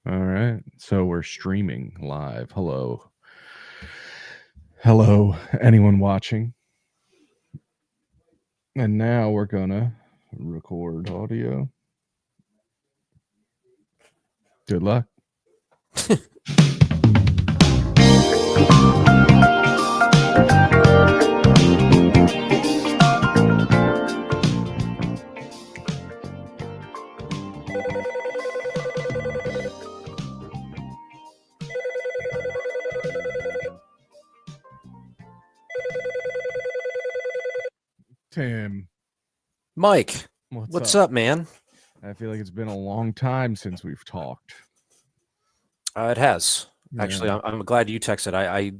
All right. So we're streaming live. Hello. Hello, anyone watching. And now we're going to record audio. Good luck. Tim, Mike, what's what's up? up, man? I feel like it's been a long time since we've talked. It has. Yeah. Actually, I'm glad you texted. I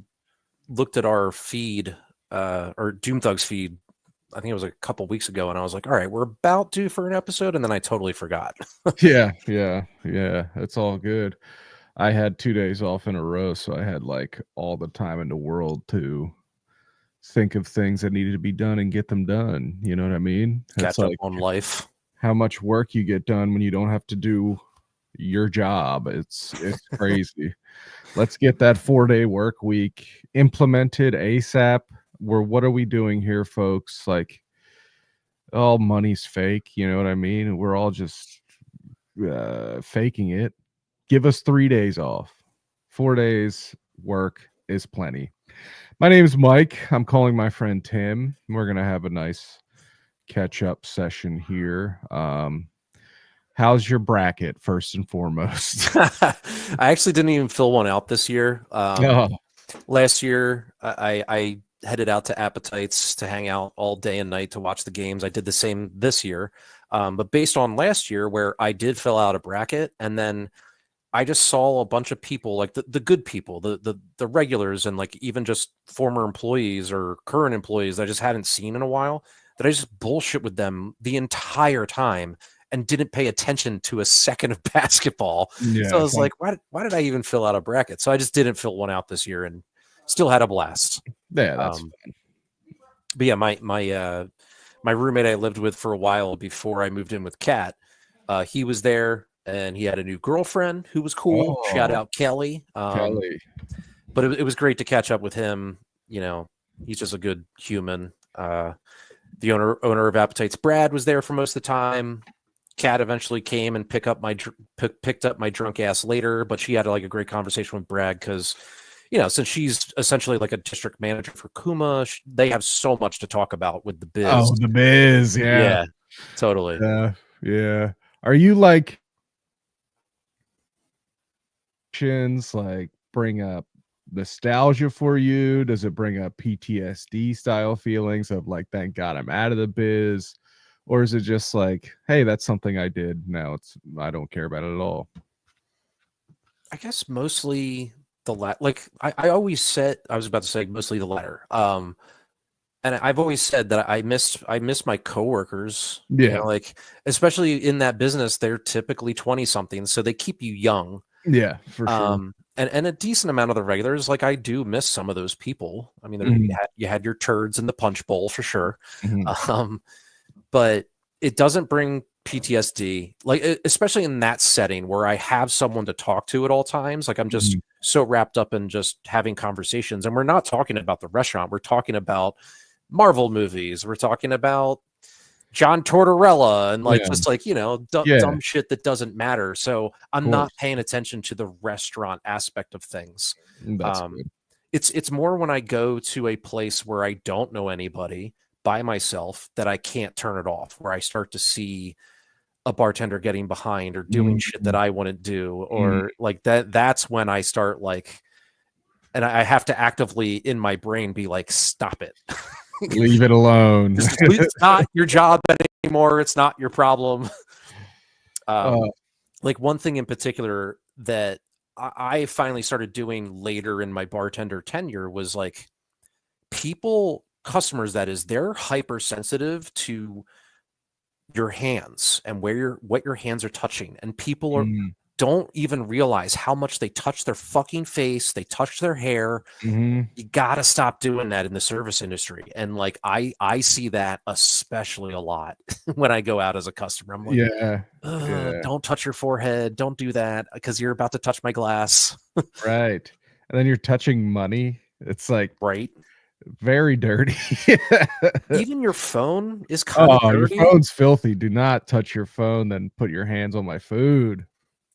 looked at our feed, or Doom Thugs feed, I think it was a couple weeks ago, and I was like, all right, we're about due for an episode, and then I totally forgot. Yeah. It's all good. I had 2 days off in a row, so I had like all the time in the world to think of things that needed to be done and get them done. You know what I mean? It's Catch up like on life. how much work you get done when you don't have to do your job. It's crazy. Let's get that 4-day work week implemented ASAP. What are we doing here, folks? Like, all money's fake, you know what I mean? We're all just faking it. Give us 3 days off. 4 days work is plenty. My name's Mike. I'm calling my friend Tim. We're gonna have a nice catch up session here. How's your bracket, first and foremost? I actually didn't even fill one out this year. Oh, Last year, I headed out to Appetites to hang out all day and night to watch the games. I did the same this year. But based on last year, where I did fill out a bracket, and then I just saw a bunch of people, like the good people, the regulars, and like even just former employees or current employees that I just hadn't seen in a while, that I just bullshit with them the entire time and didn't pay attention to a second of basketball. So I yeah. was like, why did I even fill out a bracket? So I just didn't fill one out this year and still had a blast. Yeah, that's Um, but yeah, my roommate I lived with for a while before I moved in with Kat, he was there and he had a new girlfriend who was cool. Shout oh, out Kelly. Kelly. But it was great to catch up with him. You know, he's just a good human. The owner of Appetites, Brad, was there for most of the time. Kat eventually came and picked up my drunk ass later, but she had like a great conversation with Brad because, you know, since she's essentially like a district manager for Kuma, they have so much to talk about with the biz. Oh, the biz, yeah. Yeah, totally. Yeah. Are you like bring up nostalgia for you? Does it bring up PTSD style feelings of like, thank God I'm out of the biz? Or is it just like, hey, that's something I did. Now I don't care about it at all. I guess mostly the like I always said, I was about to say mostly the latter. And I've always said that I miss my coworkers. You Yeah. know, like especially in that business, they're typically 20 something, so they keep you young. Yeah, for sure. And a decent amount of the regulars, like I do miss some of those people. I mean, Mhm, you had your turds in the punch bowl for sure. mhm, Um, but it doesn't bring PTSD, like especially in that setting where I have someone to talk to at all times. Like I'm just mhm. so wrapped up in just having conversations, and we're not talking about the restaurant. We're talking about Marvel movies. We're talking about John Tortorella and like Yeah, just like, you know, yeah, dumb shit that doesn't matter. So of I'm not course. paying attention to the restaurant aspect of things. That's Um, good. it's more when I go to a place where I don't know anybody by myself that I can't turn it off, where I start to see a bartender getting behind or doing shit that Mhm, I wouldn't do, mhm. or like that's when I start like, and I have to actively in my brain be like, stop it. Leave it alone. It's not your job anymore. It's not your problem. Uh, Um, like one thing in particular that I finally started doing later in my bartender tenure was like customers, that is, they're hypersensitive to your hands and what your hands are touching, and people are mhm. don't even realize how much they touch their fucking face, they touch their hair. Mm-hmm. You gotta stop doing that in the service industry. And like I see that especially a lot when I go out as a customer. I'm like, Yeah. Yeah. don't touch your forehead, don't do that because you're about to touch my glass. Right. And then you're touching money. It's like Right. very dirty. Even your phone is kind of Oh, your dirty. phone's filthy. Do not touch your phone, then put your hands on my food.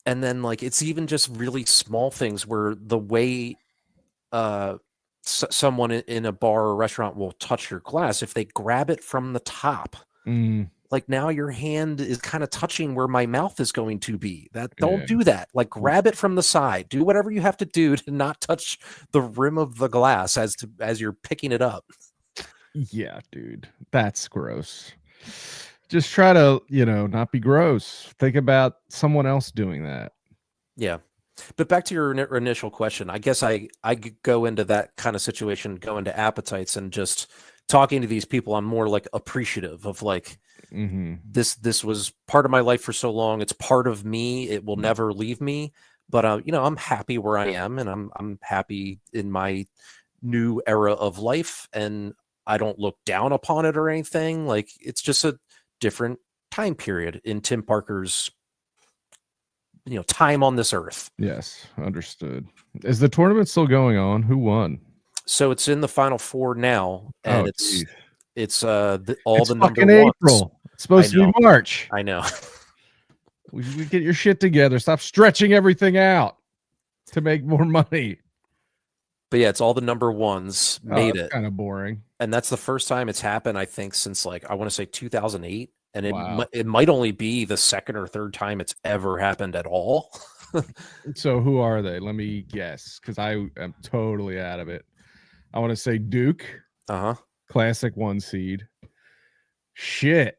And then like it's even just really small things where the way someone in a bar or restaurant will touch your glass, if they grab it from the top, Mm, like now your hand is kind of touching where my mouth is going to be. That yeah. don't do that. Like grab it from the side. Do whatever you have to do to not touch the rim of the glass as you're picking it up. Yeah, dude. That's gross. Just try to, not be gross. Think about someone else doing that. Yeah. But back to your initial question, I guess I go into that kind of situation, go into appetites, and just talking to these people, I'm more like appreciative of like, this was part of my life for so long. It's part of me. It will never leave me. But I'm happy where I am, and I'm happy in my new era of life, and I don't look down upon it or anything. Like it's just a different time period in Tim Parker's time on this earth. Yes, understood. Is the tournament still going on? Who won? So it's in the final four now, and it's all it's the number fucking ones. April. It's supposed to be March. I know. We get your shit together. Stop stretching everything out to make more money. But yeah, it's all the number ones made it. Kind of boring. And that's the first time it's happened, I think, since like I want to say 2008. And it might only be the second or third time it's ever happened at all. So who are they? Let me guess, because I am totally out of it. I want to say Duke. Classic 1 seed. Shit.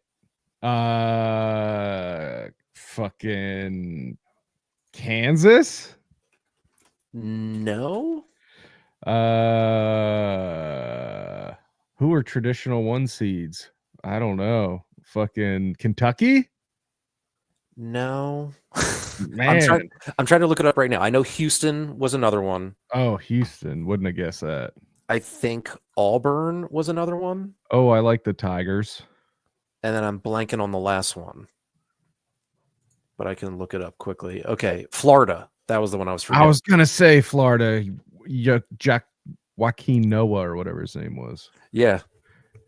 Fucking Kansas? No. Who are traditional 1 seeds? I don't know. Fucking Kentucky? No. Man. I'm trying to look it up right now. I know Houston was another one. Oh, Houston. Wouldn't have guessed that. I think Auburn was another one. Oh, I like the Tigers. And then I'm blanking on the last one. But I can look it up quickly. Okay, Florida. That was the one I was forgetting. I was going to say Florida. Jack Joaquin Noah or whatever his name was. Yeah.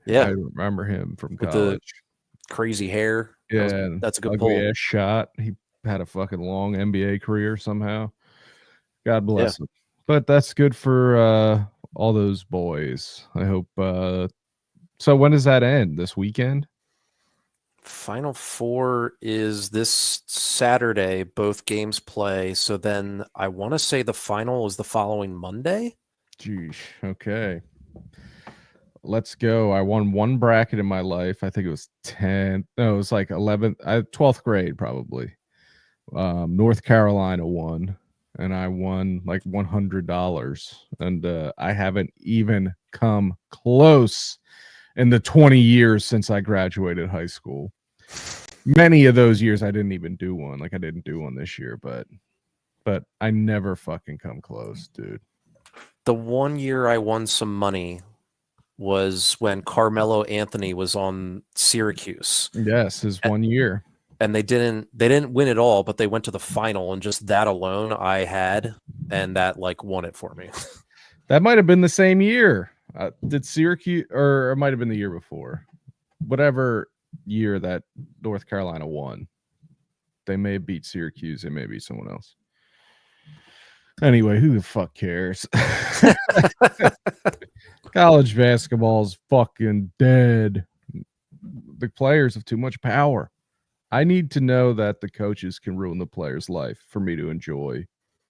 Yeah. I remember him from college. With the crazy hair. Yeah. That's a good pull. Shot. He had a fucking long NBA career somehow. God bless him. But that's good for all those boys. I hope. So when does that end? This weekend? Final four is this Saturday. Both games play. So then I want to say the final is the following Monday. Geesh. Okay. Let's go. I won one bracket in my life. I think it was 10. No, it was like 11th, 12th grade probably. North Carolina won, and I won like $100. And I haven't even come close in the 20 years since I graduated high school. Many of those years I didn't even do one. Like I didn't do one this year, but I never fucking come close, dude. The one year I won some money was when Carmelo Anthony was on Syracuse. Yes, his 1 year. And they didn't win it all, but they went to the final, and just that alone I had, and that like won it for me. That might have been the same year. Did Syracuse, or it might have been the year before, whatever year that North Carolina won. They may have beat Syracuse. It may be someone else. Anyway, who the fuck cares? College basketball's fucking dead. The players have too much power. I need to know that the coaches can ruin the player's life for me to enjoy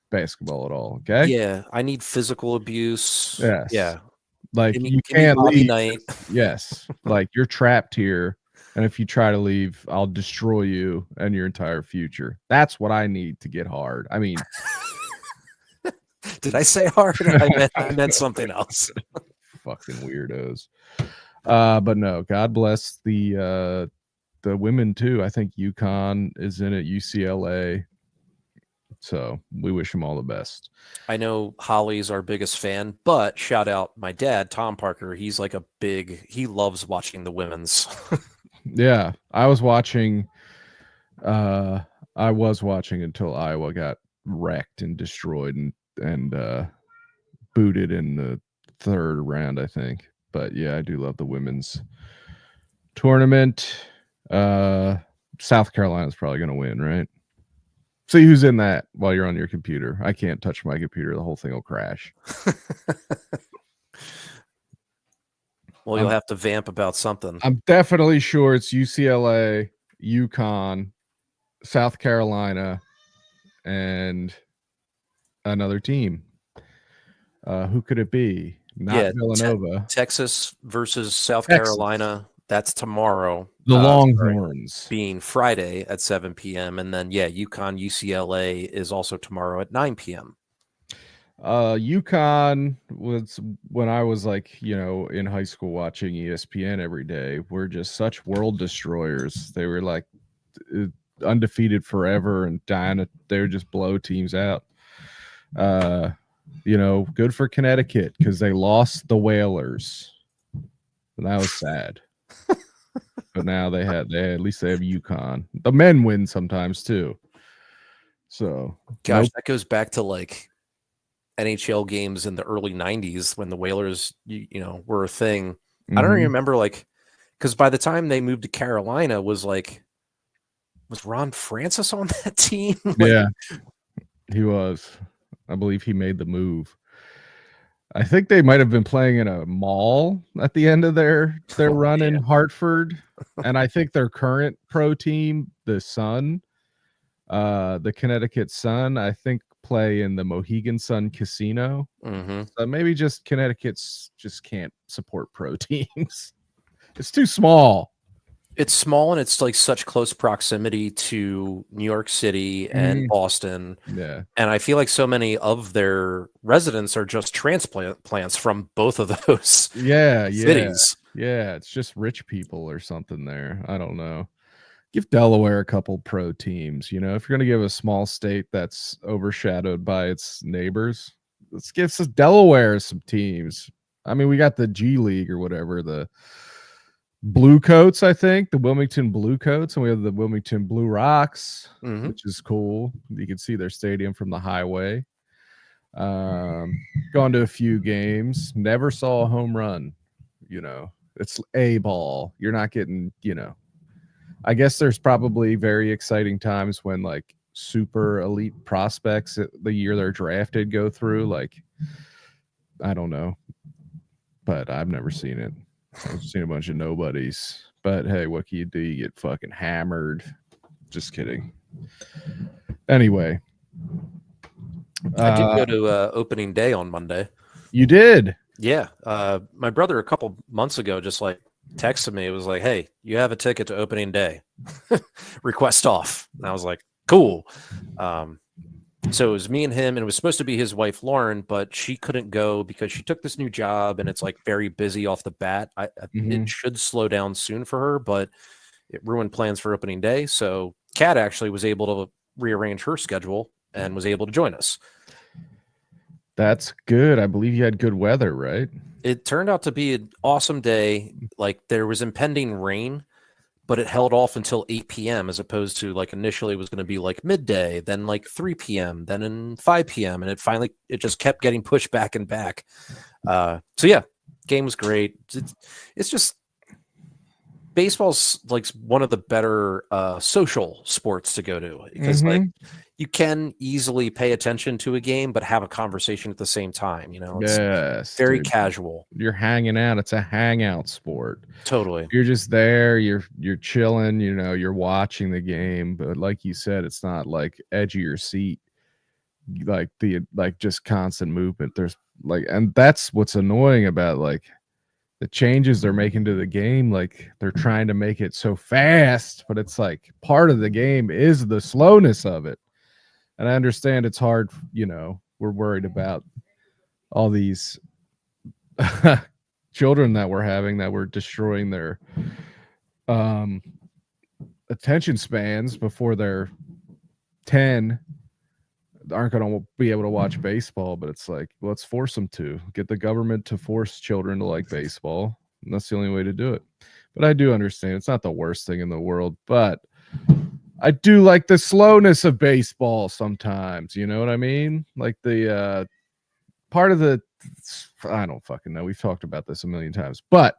basketball at all. Okay. Yeah. I need physical abuse. Yes. Yeah. Like you can't leave. Night. Yes. Like you're trapped here. And if you try to leave, I'll destroy you and your entire future. That's what I need to get hard. I mean, did I say hard? I meant something else. Fucking weirdos. But no, God bless the women too. I think UConn is in it, UCLA. So we wish him all the best. I know Holly's our biggest fan, but shout out my dad, Tom Parker. He's like he loves watching the women's. Yeah, I was watching until Iowa got wrecked and destroyed and booted in the third round, I think. But yeah, I do love the women's tournament. South Carolina's probably going to win, right? See who's in that while you're on your computer. I can't touch my computer. The whole thing will crash. Well, you'll have to vamp about something. I'm definitely sure it's UCLA, UConn, South Carolina, and another team. Who could it be? Not Villanova. Texas versus South Carolina. That's tomorrow. The Longhorns being Friday at 7 p.m. And then, UConn UCLA is also tomorrow at 9 p.m. UConn was when I was in high school watching ESPN every day. We're just such world destroyers. They were like undefeated forever and dying. They would just blow teams out. Good for Connecticut because they lost the Whalers. And that was sad. But now at least they have UConn. The men win sometimes too. So gosh, that goes back to NHL games in the early 90s when the Whalers, were a thing. Mm-hmm. I don't even remember because by the time they moved to Carolina was Ron Francis on that team? Yeah, he was. I believe he made the move. I think they might have been playing in a mall at the end of their run in Hartford. And I think their current pro team, the Sun, the Connecticut Sun, I think play in the Mohegan Sun Casino. Mm-hmm. So maybe just Connecticut's just can't support pro teams. It's too small. It's small and it's such close proximity to New York City and Boston. Yeah. And I feel like so many of their residents are just transplants from both of those cities. Yeah. It's just rich people or something there. I don't know. Give Delaware a couple pro teams. If you're going to give a small state that's overshadowed by its neighbors, let's give Delaware some teams. I mean, we got the G League or whatever, the Blue Coats, I think, the Wilmington Blue Coats, and we have the Wilmington Blue Rocks, which is cool. You can see their stadium from the highway. Gone to a few games, never saw a home run. It's a ball. You're not getting, I guess there's probably very exciting times when super elite prospects the year they're drafted go through. I don't know, but I've never seen it. I've seen a bunch of nobodies, but hey, what can you do? You get fucking hammered. Just kidding. Anyway, I did go to opening day on Monday. You did? Yeah. My brother a couple months ago just texted me. It was like, hey, you have a ticket to opening day. Request off. And I was like, cool. So it was me and him, and it was supposed to be his wife, Lauren, but she couldn't go because she took this new job and it's very busy off the bat. It should slow down soon for her, but it ruined plans for opening day. So Kat actually was able to rearrange her schedule and was able to join us. That's good. I believe you had good weather, right? It turned out to be an awesome day. There was impending rain, but it held off until 8 p.m. as opposed to initially it was going to be midday, then 3 p.m., then in 5 p.m. And it just kept getting pushed back and back. So yeah, game was great. It's just baseball's one of the better social sports to go to because you can easily pay attention to a game, but have a conversation at the same time. It's very casual. You're hanging out. It's a hangout sport. Totally. You're just there. You're chilling. You're watching the game, but like you said, it's not edge of your seat. Just constant movement. There's and that's what's annoying about the changes they're making to the game. They're trying to make it so fast, but it's part of the game is the slowness of it. And I understand it's hard, we're worried about all these children that we're having that we're destroying their attention spans before they're 10. aren't going to be able to watch baseball, but it's like, let's force them to get the government to force children to like baseball. And that's the only way to do it. But I do understand it's not the worst thing in the world, but I do like the slowness of baseball sometimes. You know what I mean? Like the part of the, I don't fucking know. We've talked about this a million times, but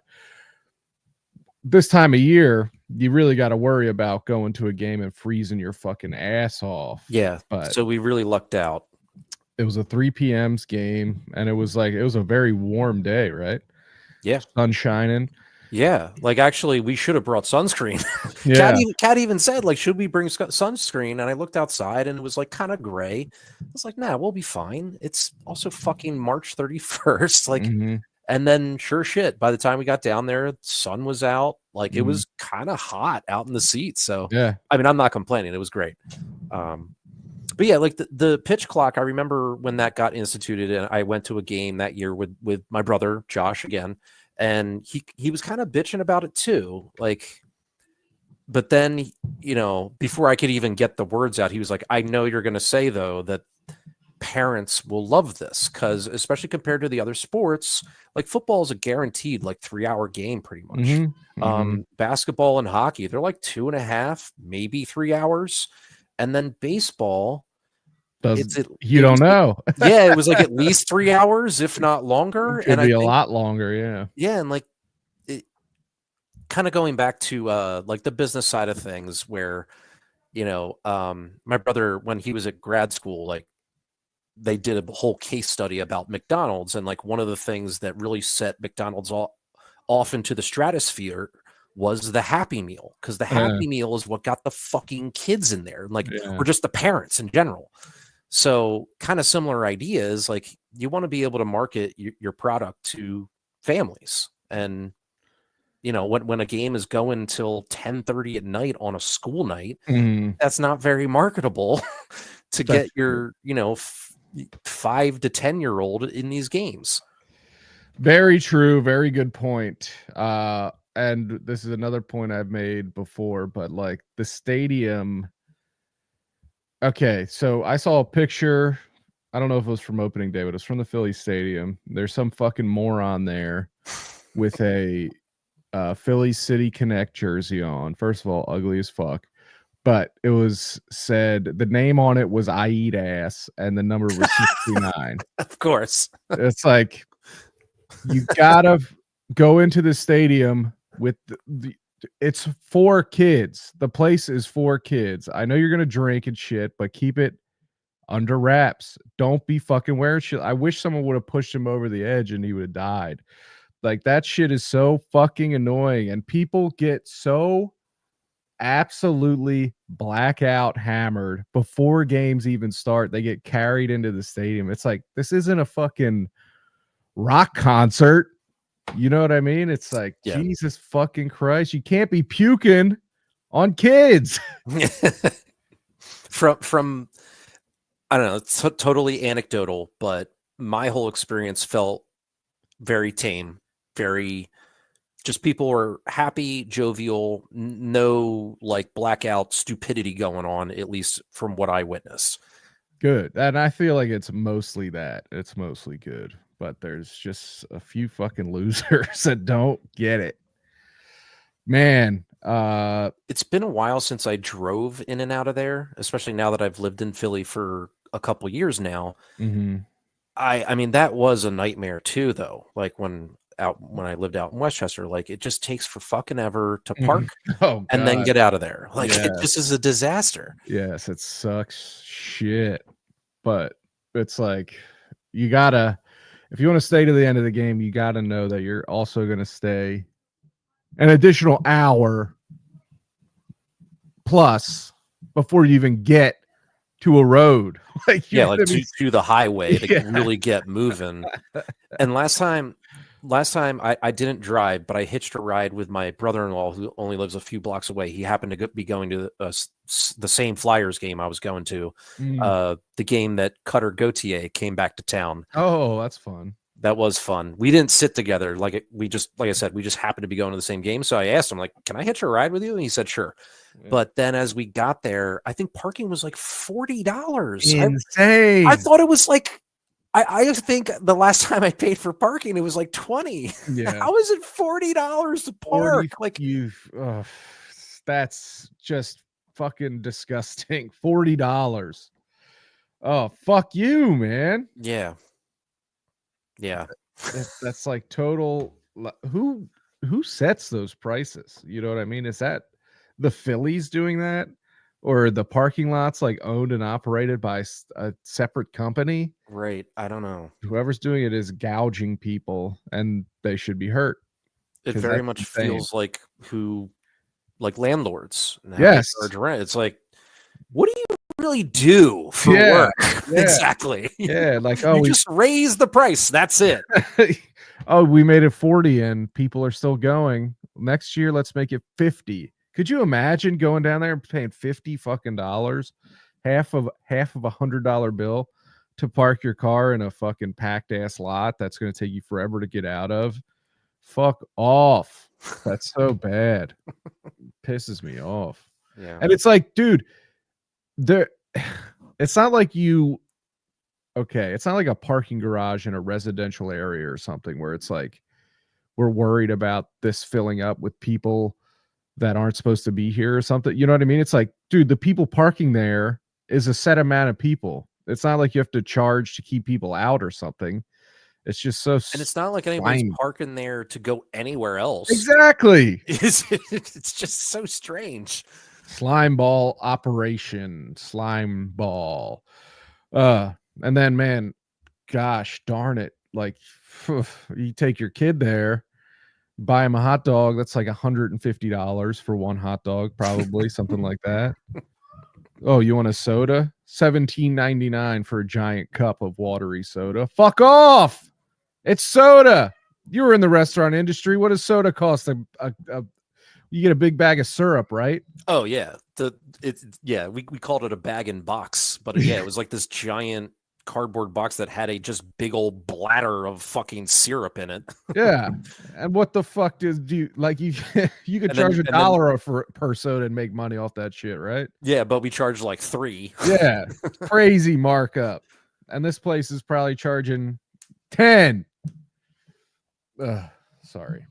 this time of year, you really got to worry about going to a game and freezing your fucking ass off. Yeah. But so we really lucked out. it was a 3 p.m.'s game, and it was a very warm day, right? Yeah. Sun shining. Yeah. Like, actually, we should have brought sunscreen. Yeah. Kat even said, like, should we bring sunscreen? And I looked outside and it was like kind of gray. I was like, nah, we'll be fine. It's also fucking March 31st. Like, and then sure shit, by the time we got down there, the sun was out. Like, it was kind of hot out in the seats. So, yeah, I mean, I'm not complaining. It was great. But yeah, like the pitch clock, I remember when that got instituted, and I went to a game that year with my brother, Josh, again. And he was kind of bitching about it too. Like, but then, you know, before I could even get the words out, he was like, I know you're going to say, though, that parents will love this, because especially compared to the other sports, like football is a guaranteed like 3-hour game pretty much. Basketball and hockey, they're like 2.5, maybe 3 hours. And then baseball, you don't know. Yeah, it was like at least 3 hours, if not longer. It could be a lot longer. Yeah. Yeah. And like, kind of going back to like the business side of things, where, you know, my brother, when he was at grad school, like they did a whole case study about McDonald's, and like one of the things that really set McDonald's off into the stratosphere was the Happy Meal, because the Happy Meal is what got the fucking kids in there, like, or just the parents in general. So kind of similar ideas, like you want to be able to market your product to families. And, you know, when a game is going till 10:30 at night on a school night, that's not very marketable to get your, you know, 5 to 10-year-old in these games. Very true. Very good point. And this is another point I've made before, but like the stadium. Okay, so I saw a picture. I don't know if it was from opening day, but it's from the Philly Stadium. There's some fucking moron there with a Philly City Connect jersey on. First of all, ugly as fuck. But it was said, the name on it was I Eat Ass, and the number was 69. Of course. It's like, you gotta go into the stadium with it's for kids. The place is for kids. I know you're gonna drink and shit, but keep it under wraps. Don't be fucking wearing shit. I wish someone would have pushed him over the edge and he would have died. Like, that shit is so fucking annoying, and people get so absolutely blackout hammered before games even start. They get carried into the stadium. It's like, this isn't a fucking rock concert. You know what I mean? It's like, Jesus fucking Christ, you can't be puking on kids. from I don't know, it's totally anecdotal, but my whole experience felt very tame, very just people were happy, jovial, no like blackout stupidity going on, at least from what I witnessed. Good. And I feel like it's mostly that. It's mostly good. But there's just a few fucking losers that don't get it. Man, it's been a while since I drove in and out of there, especially now that I've lived in Philly for a couple years now. I mean, that was a nightmare too, though. Like when I lived out in Westchester, like it just takes for fucking ever to park and then get out of there. Like it just is a disaster. Yes, it sucks shit. But it's like, you gotta, if you want to stay to the end of the game, you got to know that you're also going to stay an additional hour plus before you even get to a road. Like, to the highway to really get moving. And last time I didn't drive, but I hitched a ride with my brother-in-law who only lives a few blocks away. He happened to be going to the same Flyers game I was going to, the game that Cutter Gauthier came back to town. Oh, that's fun. That was fun. We didn't sit together. Like I said, we just happened to be going to the same game. So I asked him, like, can I hitch a ride with you? And he said, sure. Yeah. But then as we got there, I think parking was like $40. Insane. I thought it was like, I think the last time I paid for parking, it was like 20. Yeah. How is it $40 to park? Like, that's just fucking disgusting. $40. Oh, fuck you, man. yeah. That's like total. Who sets those prices? You know what I mean? Is that the Phillies doing that, or the parking lots like owned and operated by a separate company? Right. I don't know. Whoever's doing it is gouging people, and they should be hurt. It very much feels like landlords. Yes. Charge rent. It's like, what do you really do for work? Yeah. Exactly. Yeah, like, you just raise the price. That's it. Oh, we made it 40 and people are still going. Next year, let's make it 50. Could you imagine going down there and paying $50 fucking dollars, half of $100 bill to park your car in a fucking packed ass lot that's going to take you forever to get out of? Fuck off. That's so bad. Pisses me off. Yeah. And it's like, dude, it's not like it's not like a parking garage in a residential area or something where it's like we're worried about this filling up with people that aren't supposed to be here or something. You know what I mean? It's like, dude, the people parking there is a set amount of people. It's not like you have to charge to keep people out or something. It's just so, and it's not like anybody's parking there to go anywhere else. Exactly. It's just so strange. Slime ball operation. Slime ball. And then, man, gosh darn it, like, you take your kid there, buy him a hot dog, that's like $150 for one hot dog, probably something like that. Oh, you want a soda? $17.99 for a giant cup of watery soda. Fuck off! It's soda. You were in the restaurant industry. What does soda cost? You get a big bag of syrup, right? Oh yeah, we called it a bag and box, but yeah, it was like this giant cardboard box that had a just big old bladder of fucking syrup in it. Yeah, and what the fuck do you like? You could charge $1 per soda and make money off that shit, right? Yeah, but we charged like $3. Yeah, crazy markup, and this place is probably charging $10. Sorry,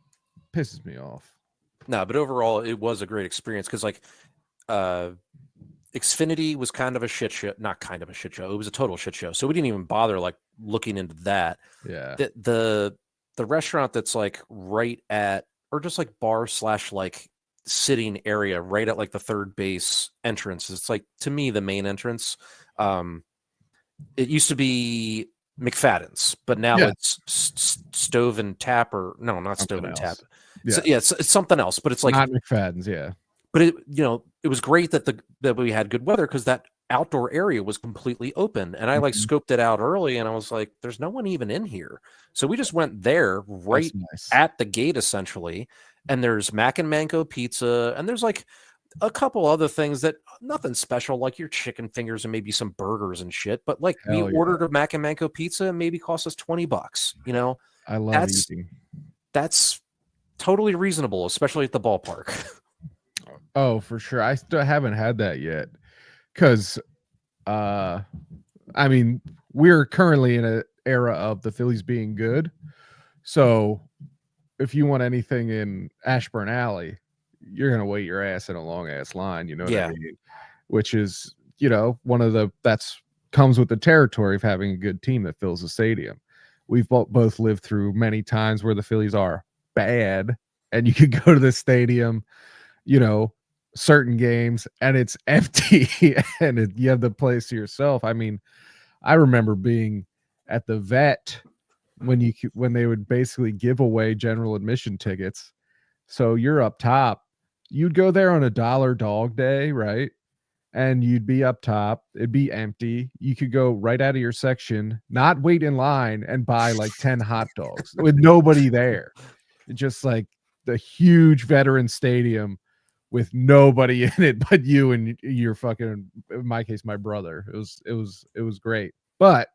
pisses me off. No, but overall, it was a great experience because, like, Xfinity was kind of a shit show. Not kind of a shit show. It was a total shit show. So we didn't even bother, like, looking into that. Yeah. The restaurant that's, like, right at, or just, like, bar / like, sitting area right at, like, the third base entrance. It's, like, to me, the main entrance. It used to be McFadden's, but now it's Stove and Tap, or no, not Stove and Tap. Yeah. So, it's something else, but it's like not McFadden's, yeah. But it was great that we had good weather because that outdoor area was completely open, and I like scoped it out early, and I was like, "There's no one even in here." So we just went there right at the gate, essentially. And there's Mac and Mango pizza, and there's like a couple other things that nothing special, like your chicken fingers and maybe some burgers and shit. But like we ordered a Mac and Mango pizza, and maybe cost us $20. You know, I love eating. That's totally reasonable, especially at the ballpark. Oh, for sure. I still haven't had that yet because, I mean, we're currently in an era of the Phillies being good. So if you want anything in Ashburn Alley, you're going to wait your ass in a long ass line. You know what I mean? Which is, one of that's comes with the territory of having a good team that fills the stadium. We've both lived through many times where the Phillies are bad and you could go to the stadium, certain games and it's empty and you have the place to yourself. I mean, I remember being at the Vet when they would basically give away general admission tickets. So you're up top. You'd go there on $1 dog day, right? And you'd be up top. It'd be empty. You could go right out of your section, not wait in line, and buy like 10 hot dogs with nobody there. Just like the huge veteran stadium with nobody in it but you and your fucking, in my case, my brother. It was great. But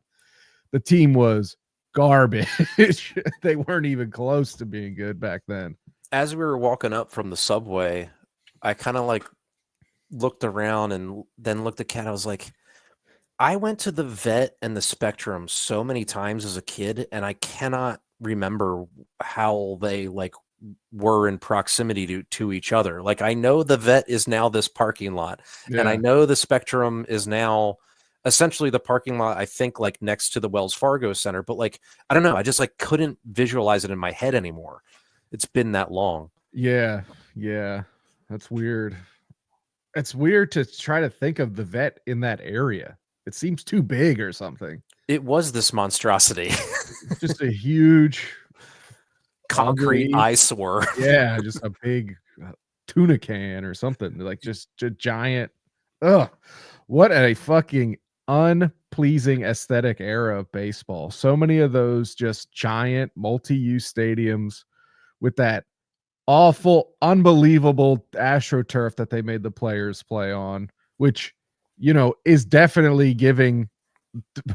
the team was garbage. They weren't even close to being good back then. As we were walking up from the subway, I kind of like looked around and then looked at Kat. I was like, I went to the Vet and the Spectrum so many times as a kid, and I cannot remember how they like were in proximity to each other. Like, I know the Vet is now this parking lot, and I know the Spectrum is now essentially the parking lot, I think, like next to the Wells Fargo Center. But like, I don't know, I just like couldn't visualize it in my head anymore. It's been that long. Yeah, that's weird. It's weird to try to think of the Vet in that area. It seems too big or something. It was this monstrosity. It's just a huge concrete ugly, eyesore. Yeah, just a big tuna can or something. Like just a giant. Ugh, what a fucking unpleasing aesthetic era of baseball. So many of those just giant multi-use stadiums with that awful, unbelievable AstroTurf that they made the players play on, which, you know, is definitely giving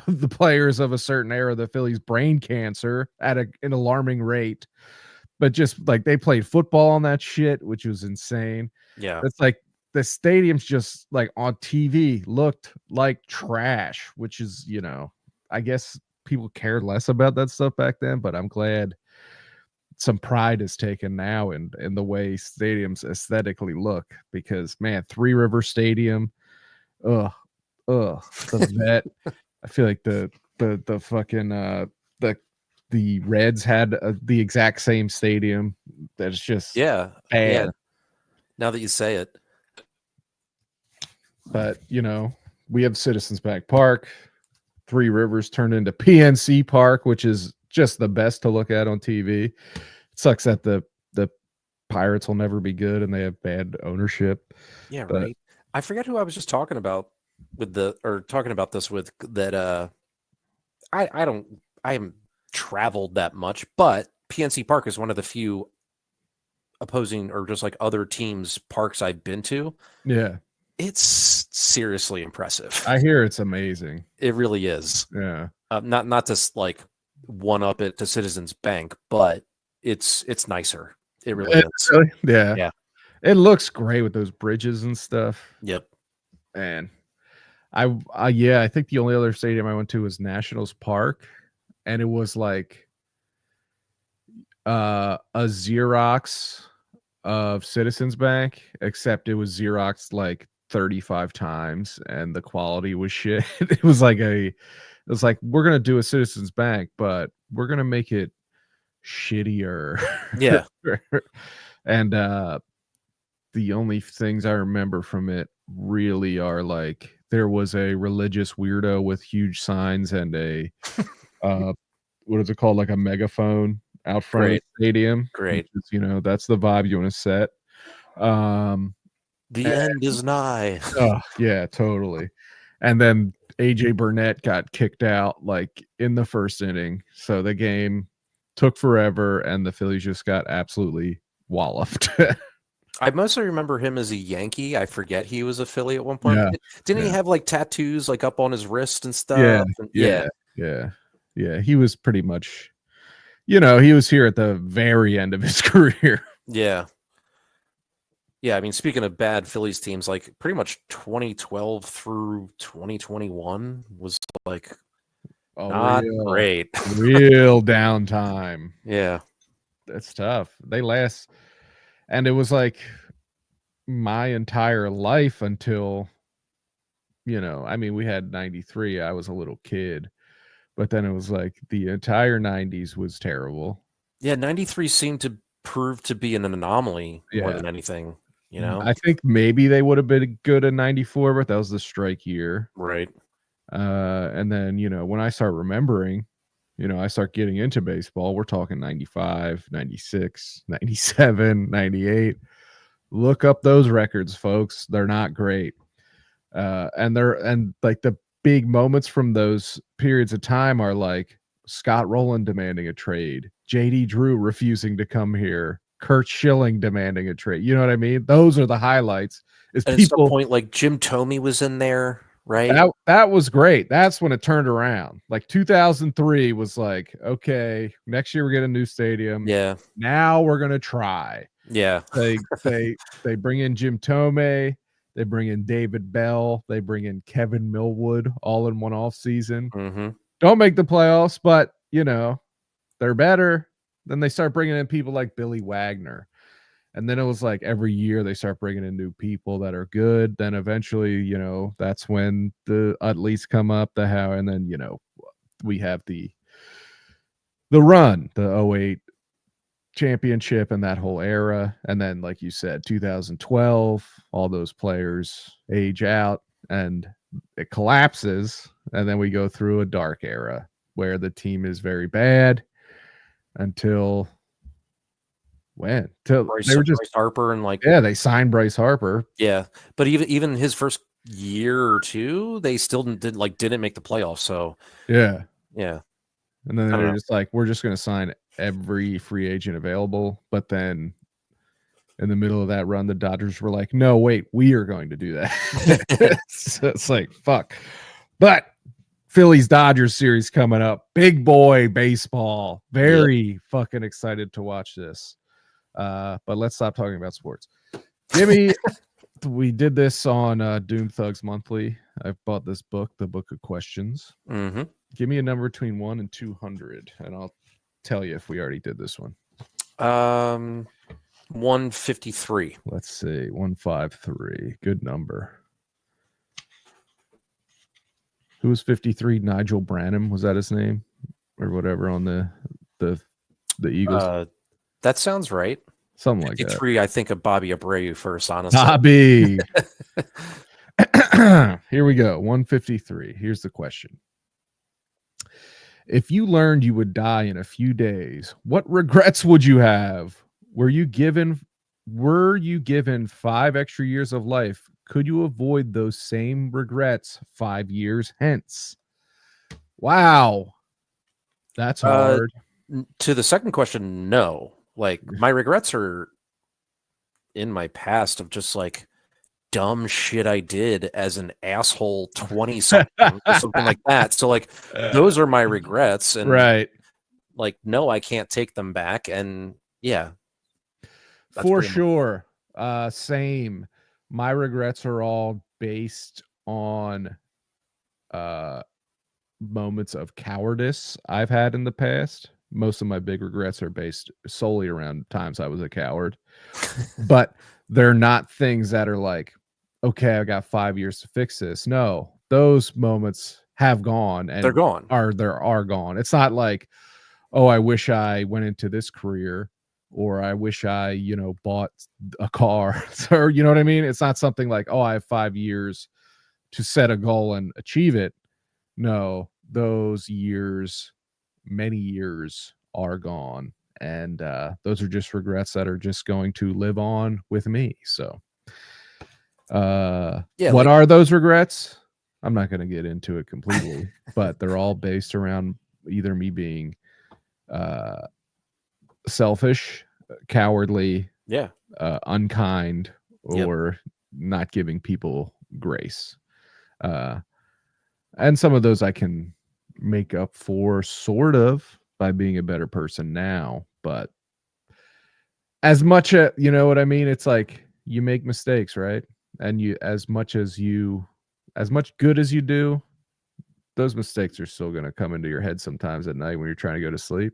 the players of a certain era, the Phillies, brain cancer at an alarming rate. But just like they played football on that shit, which was insane. Yeah. It's like the stadiums just like on TV looked like trash, which is, you know, I guess people cared less about that stuff back then, but I'm glad some pride is taken now in the way stadiums aesthetically look, because man, Three River Stadium, the Vet. I feel like the fucking the Reds had the exact same stadium. That's just bad. Yeah. Now that you say it, but you know, we have Citizens Bank Park. Three Rivers turned into PNC Park, which is just the best to look at on TV. It sucks that the Pirates will never be good and they have bad ownership. Yeah, but, right. I forget who I was just talking about with talking about this with that. I haven't traveled that much, but PNC Park is one of the few opposing or just like other teams' parks I've been to. Yeah. It's seriously impressive. I hear it's amazing. It really is. Yeah. Not to like one up it to Citizens Bank, but it's nicer. It really is. Really? Yeah. Yeah. It looks great with those bridges and stuff. Yep. And I think the only other stadium I went to was Nationals Park, and it was like a Xerox of Citizens Bank, except it was Xerox like 35 times and the quality was shit. It was like we're gonna do a Citizens Bank, but we're gonna make it shittier. Yeah. And the only things I remember from it really are like there was a religious weirdo with huge signs and a what is it called, like a megaphone out front of the stadium. Great. Is, you know, that's the vibe you want to set. The end is nigh. Oh, yeah, totally. And then AJ Burnett got kicked out like in the first inning. So the game took forever and the Phillies just got absolutely walloped. I mostly remember him as a Yankee. I forget he was a Philly at one point. Yeah. Didn't he have like tattoos like up on his wrist and stuff? Yeah. He was pretty much, you know, he was here at the very end of his career. Yeah. Yeah, I mean, speaking of bad Phillies teams, like pretty much 2012 through 2021 was like not great. Real downtime. Yeah. That's tough. They last, and it was like my entire life until, you know, I mean, we had 93. I was a little kid, but then it was like the entire 90s was terrible. Yeah, 93 seemed to prove to be an anomaly more than anything. You know, I think maybe they would have been good in 94, but that was the strike year. Right. And then, you know, when I start remembering, you know, I start getting into baseball, we're talking 95, 96, 97, 98. Look up those records, folks. They're not great. And like the big moments from those periods of time are like Scott Rowland demanding a trade, JD Drew refusing to come here, Kurt Schilling demanding a trade. You know what I mean? Those are the highlights. At some point, like Jim Thome was in there. right? That was great. That's when it turned around. Like 2003 was like, okay, next year we get a new stadium. Yeah. Now we're gonna try. Yeah. They bring in Jim Tomei, they bring in David Bell, they bring in Kevin Millwood all in one off season. Mm-hmm. Don't make the playoffs, but they're better. Then they start bringing in people like Billy Wagner. And then it was like every year they start bringing in new people that are good. Then eventually, that's when the Utleys come up, and then, we have the run, the '08 championship and that whole era. And then, like you said, 2012, all those players age out and it collapses. And then we go through a dark era where the team is very bad until when? Till they were just Bryce Harper and they signed Bryce Harper. Yeah, but even his first year or two, they still didn't make the playoffs. So Yeah. And then they were just like, we're just going to sign every free agent available. But then in the middle of that run, the Dodgers were like, no, wait, we are going to do that. So it's like, fuck. But Phillies Dodgers series coming up. Big boy baseball. Very fucking excited to watch this. But let's stop talking about sports. Jimmy, we did this on Doom Thugs Monthly. I've bought this book, The Book of Questions. Mm-hmm. Give me a number between 1 and 200, and I'll tell you if we already did this one. 153. Let's see, 153. Good number. Who was 53? Nigel Branham, was that his name, or whatever on the Eagles? That sounds right. Something like that. 53. I think of Bobby Abreu first, honestly. Bobby. Here we go. 153. Here's the question. If you learned you would die in a few days, what regrets would you have? Were you given 5 extra years of life? Could you avoid those same regrets 5 years hence? Wow. That's hard. To the second question, no. Like, my regrets are in my past of just like dumb shit I did as an asshole 20-something or something like that. So like those are my regrets, and right. Like, no, I can't take them back. And yeah. For sure. Same. My regrets are all based on moments of cowardice I've had in the past. Most of my big regrets are based solely around times I was a coward. But they're not things that are like, okay, I got 5 years to fix this. No, those moments have gone, and they're gone. Are gone. It's not like, oh, I wish I went into this career, or I wish I, bought a car. So, you know what I mean? It's not something like, oh, I have 5 years to set a goal and achieve it. No, those years, many years are gone. And those are just regrets that are just going to live on with me. So what are those regrets? I'm not going to get into it completely, but they're all based around either me being selfish, cowardly, unkind, or not giving people grace. And some of those I can make up for sort of by being a better person now, but as much you know what I mean? It's like you make mistakes, right? And as much good as you do, those mistakes are still going to come into your head sometimes at night when you're trying to go to sleep.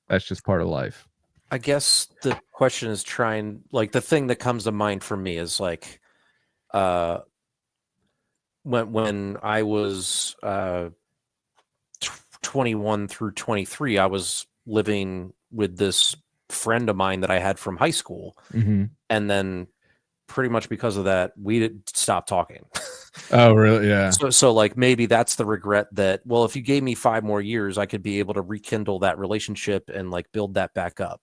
That's just part of life. I guess the question is the thing that comes to mind for me is like, when I was 21 through 23, I was living with this friend of mine that I had from high school. Mm-hmm. And then pretty much because of that, we did stop talking. Oh, really? Yeah. So like maybe that's the regret that, well, if you gave me 5 more years, I could be able to rekindle that relationship and like build that back up.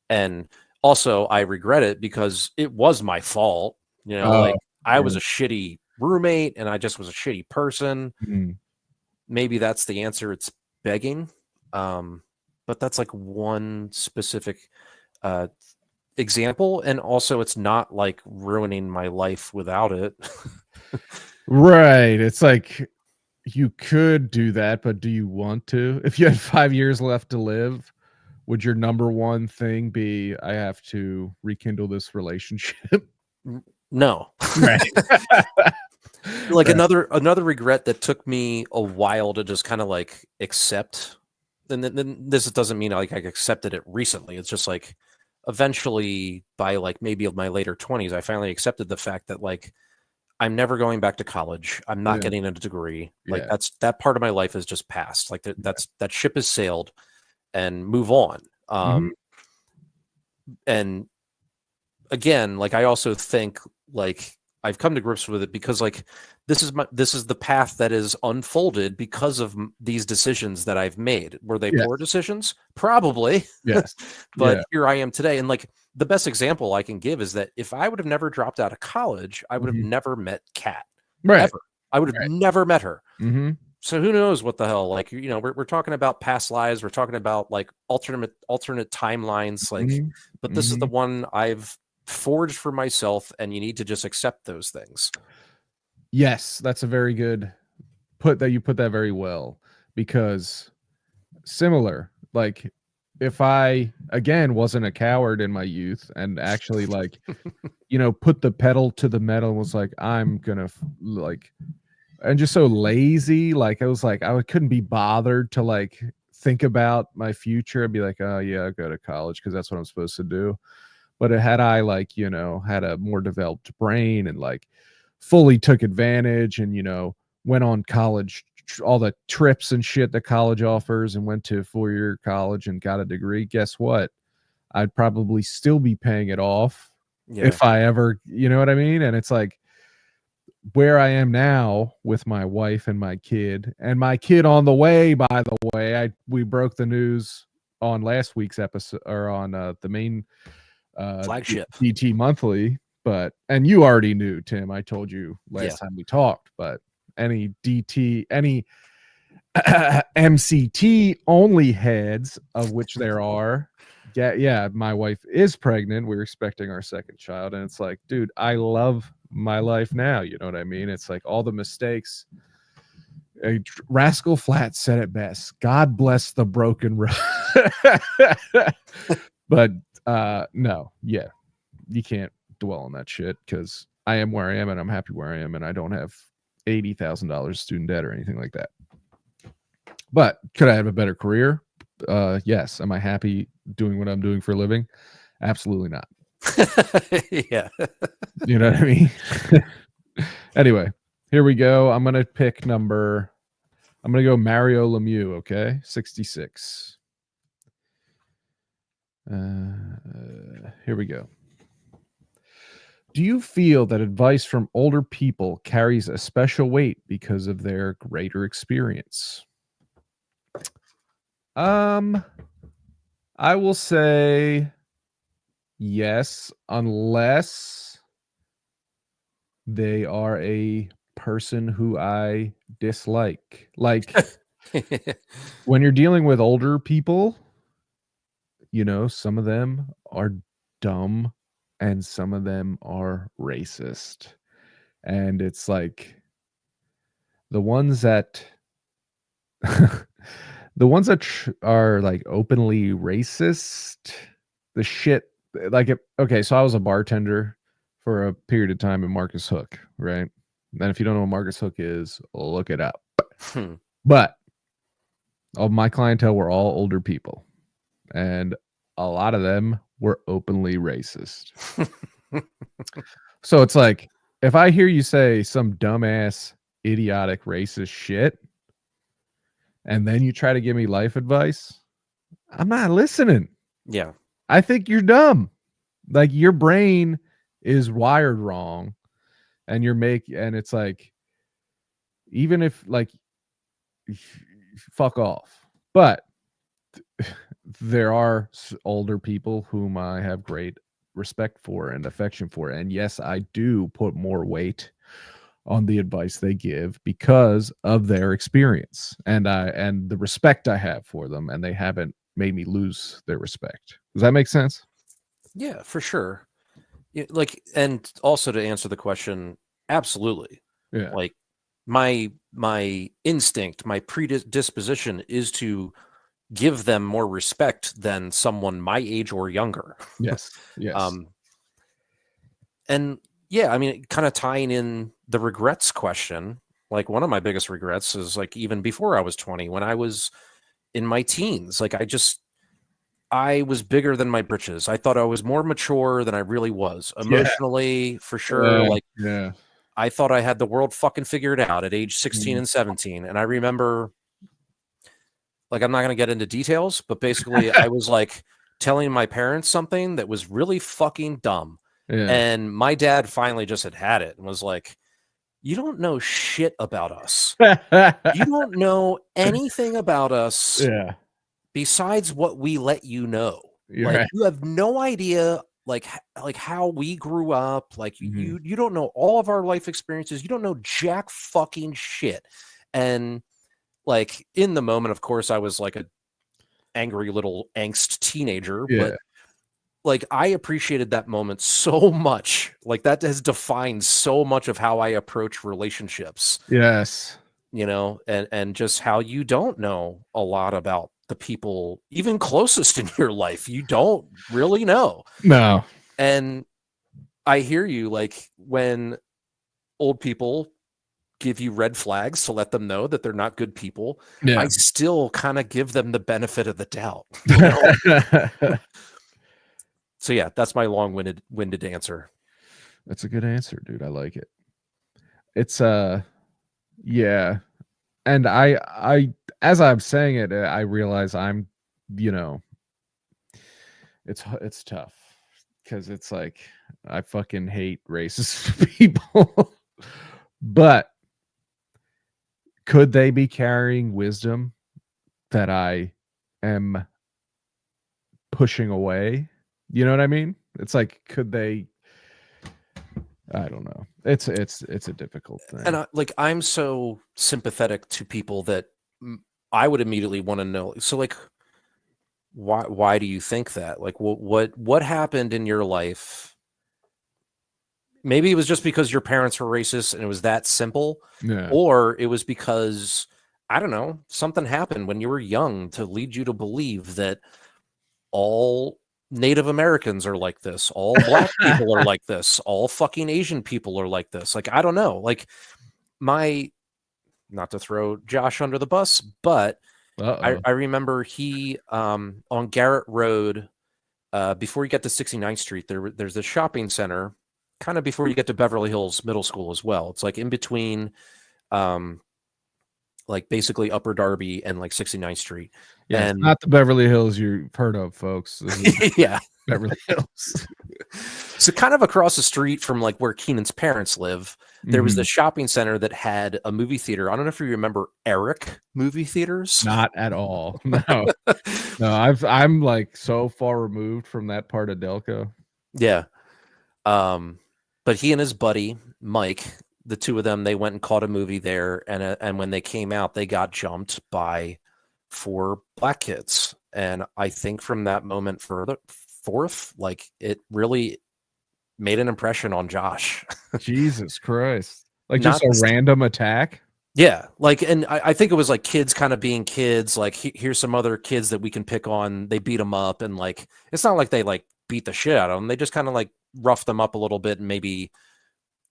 And also I regret it because it was my fault. I was a shitty roommate and I just was a shitty person. Mm-hmm. Maybe that's the answer it's begging. But that's like one specific example. And also it's not like ruining my life without it. Right. It's like you could do that, but do you want to? If you had 5 years left to live, would your number one thing be I have to rekindle this relationship? No. Right. Like Right. another regret that took me a while to just kind of like accept. And then this doesn't mean like I accepted it recently. It's just like eventually by like maybe my later 20s, I finally accepted the fact that like I'm never going back to college. I'm not Yeah. getting a degree. Like Yeah. that part of my life is just past. Like that ship has sailed and move on. Mhm. And again, like I also think like I've come to grips with it because like this is the path that is unfolded because of these decisions that I've made. Were they Yes. poor decisions? Probably. Yes. But Yeah. here I am today. And like the best example I can give is that if I would have never dropped out of college, I would have Mhm. never met Kat. Right. Ever. I would have Right. never met her. Mhm. So who knows what the hell? Like, you know, we're talking about past lives, we're talking about like alternate timelines, like, Mhm. but this is the Mhm. one I've forged for myself, and you need to just accept those things. Yes, that's a very good you put that very well, because similar, like, if I again wasn't a coward in my youth and actually like, put the pedal to the metal and was like, I'm gonna like, and just so lazy, like I was like couldn't be bothered to like think about my future. I'd be like, oh yeah, I'll go to college because that's what I'm supposed to do. But had I like, had a more developed brain and like fully took advantage and, went on college, all the trips and shit that college offers and went to 4-year college and got a degree, guess what? I'd probably still be paying it off Yeah. if I ever, you know what I mean? And it's like where I am now with my wife and my kid on the way, by the way, we broke the news on last week's episode, or on the main Flagship. DT monthly, and you already knew, Tim. I told you Yeah. last time we talked, but any MCT only heads, of which there are, yeah, my wife is pregnant. We're expecting our second child, and it's like, dude, I love my life now. You know what I mean? It's like all the mistakes. Rascal Flatts said it best. God bless the broken road. But no, yeah, you can't dwell on that shit because I am where I am and I'm happy where I am and I don't have $80,000 student debt or anything like that. But could I have a better career? Yes. Am I happy doing what I'm doing for a living? Absolutely not. Yeah. You know what I mean? Anyway, here we go. I'm going to go Mario Lemieux, okay? 66. Here we go. Do you feel that advice from older people carries a special weight because of their greater experience? I will say yes, unless they are a person who I dislike. Like when you're dealing with older people, some of them are dumb and some of them are racist. And it's like the ones that are like openly racist, the shit, like okay, so I was a bartender for a period of time in Marcus Hook, right? And if you don't know what Marcus Hook is, look it up. But all my clientele were all older people, and a lot of them were openly racist. So it's like, if I hear you say some dumbass, idiotic, racist shit, and then you try to give me life advice, I'm not listening. Yeah. I think you're dumb. Like your brain is wired wrong, and and it's like, even if like, fuck off. But there are older people whom I have great respect for and affection for, and yes, I do put more weight on the advice they give because of their experience and the respect I have for them, and they haven't made me lose their respect. Does that make sense? Yeah, for sure. Like, and also to answer the question, absolutely. Yeah. Like my instinct, my predisposition is to give them more respect than someone my age or younger. Yes. Yes. And yeah, I mean, kind of tying in the regrets question, like one of my biggest regrets is like even before I was 20, when I was in my teens, like I was bigger than my britches. I thought I was more mature than I really was Yeah. emotionally, for sure. Yeah. Like Yeah. I thought I had the world fucking figured out at age 16 Mhm. and 17. And I remember, like, I'm not going to get into details, but basically I was like telling my parents something that was really fucking dumb. Yeah. And my dad finally just had it and was like, you don't know shit about us. You don't know anything about us Yeah. besides what we let you know. You're Like right. you have no idea like how we grew up. Like Mhm. you don't know all of our life experiences. You don't know jack fucking shit. And like in the moment, of course, I was like a angry little angst teenager, Yeah. but like I appreciated that moment so much. Like that has defined so much of how I approach relationships, Yes. and just how you don't know a lot about the people even closest in your life. You don't really know. No. And I hear you, like when old people give you red flags to let them know that they're not good people, I Yeah. still kind of give them the benefit of the doubt, you know? So yeah, that's my long-winded answer. That's a good answer, dude. I like it. It's yeah. And I as I'm saying it, I realize I'm, you know, it's tough because it's like I fucking hate racist people. But could they be carrying wisdom that I am pushing away? You know what I mean? It's like, could they? I don't know. It's a difficult And thing. I'm so sympathetic to people that I would immediately want to know. So like, why do you think that? Like, what happened in your life? Maybe it was just because your parents were racist and it was that simple, Yeah. or it was because I don't know, something happened when you were young to lead you to believe that all Native Americans are like this, all black people are like this, all fucking Asian people are like this. Like, I don't know. Like my not to throw Josh under the bus, but Uh-oh. I remember he on Garrett Road, before you get to 69th Street, there's this shopping center kind of before you get to Beverly Hills Middle School as well. It's like in between um like basically Upper Darby and like 69th Street. Yeah, it's And not the Beverly Hills you've heard of, folks. This is yeah. Beverly Hills. So kind of across the street from like where Keenan's parents live, there was Mhm. the shopping center that had a movie theater. I don't know if you remember Eric movie theaters. Not at all. No. No, I'm, like, so far removed from that part of Delco. Yeah. But he and his buddy Mike, the two of them, they went and caught a movie there, and when they came out, they got jumped by 4 black kids. And I think from that moment forth, like it really made an impression on Josh. Jesus Christ. Like, just Not a to random attack? Yeah, like, and I think it was like kids kind of being kids. Like, here's some other kids that we can pick on. They beat them up, and like, it's not like they like beat the shit out of them. They just kind of like roughed them up a little bit and maybe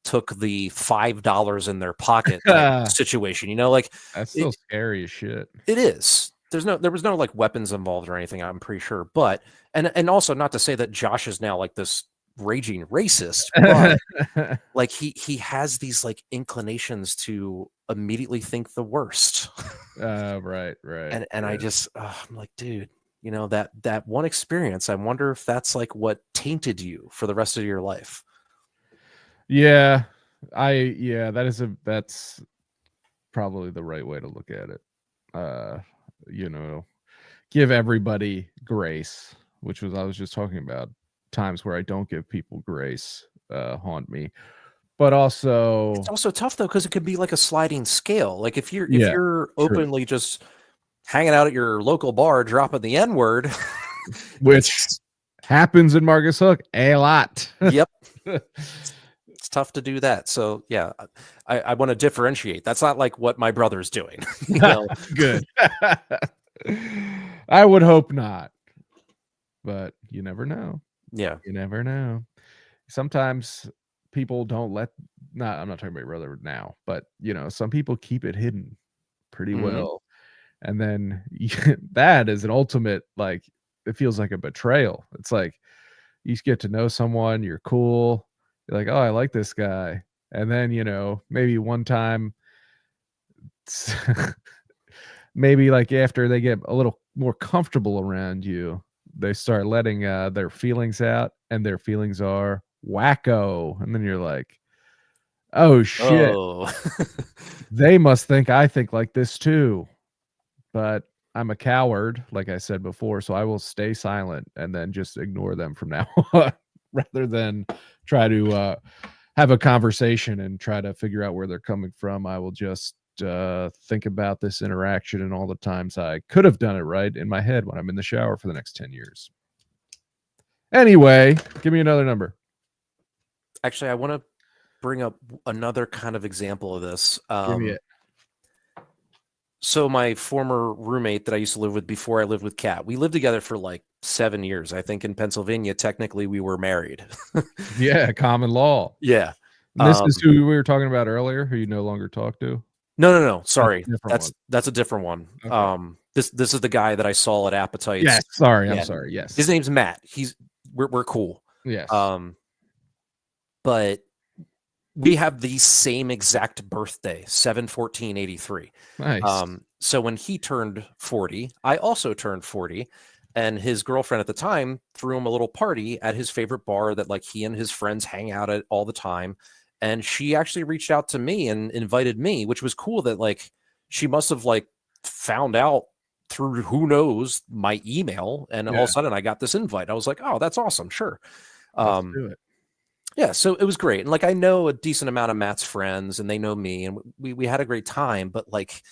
took the $5 in their pocket type situation. Like That's it, still scary as shit. it is. There was no like weapons involved or anything. I'm pretty sure, but and also not to say that Josh is now like this raging racist, but like he has these like inclinations to immediately think the worst. Right, right. And I just I'm like, dude, that one experience, I wonder if that's like what tainted you for the rest of your life. Yeah. That's probably the right way to look at it. Uh, you know, give everybody grace, which was I was just talking about times where I don't give people grace, haunt me. But also, It's also tough though, because it could be like a sliding scale. Like if yeah, you're true. openly just hanging out at your local bar dropping the N-word, Which happens in Marcus Hook a lot. yep. tough to do that. So yeah, I want to differentiate. That's not like what my brother's doing. You know? Good. I would hope not, but you never know. Yeah. You never know. Sometimes people don't let. Not. I'm not talking about your brother now, but some people keep it hidden pretty Mhm. well, and then that is an ultimate, like, it feels like a betrayal. It's like you get to know someone, you're cool, you're like, oh, I like this guy, and then maybe one time, maybe like after they get a little more comfortable around you, they start letting their feelings out, and their feelings are wacko, and then you're like, oh shit, Oh. they must think I think like this too. But I'm a coward, like I said before, so I will stay silent and then just ignore them from now on, rather than try to have a conversation and try to figure out where they're coming from. I will just think about this interaction and all the times I could have done it right in my head when I'm in the shower for the next 10 years. Anyway, give me another number. Actually, I want to bring up another kind of example of this. Give me it. So my former roommate that I used to live with before I lived with Kat, we lived together for like 7 years. I think in Pennsylvania, technically we were married. Yeah, common law. Yeah. And this is who we were talking about earlier, who you no longer talk to? No. Sorry. That's That's a different one. Okay. This is the guy that I saw at Appetites. Yes, sorry, Yeah. I'm sorry. Yes. His name's Matt. We're cool. Yes. But we have the same exact birthday, 7/14/83. Nice. So when he turned 40, I also turned 40, and his girlfriend at the time threw him a little party at his favorite bar that like he and his friends hang out at all the time. And she actually reached out to me and invited me, which was cool. That like she must have like found out through who knows my email, and all of a sudden I got this invite. I was like, oh, that's awesome, sure. Let's do it. Yeah, so it was great. And like I know a decent amount of Matt's friends and they know me, and we had a great time, but like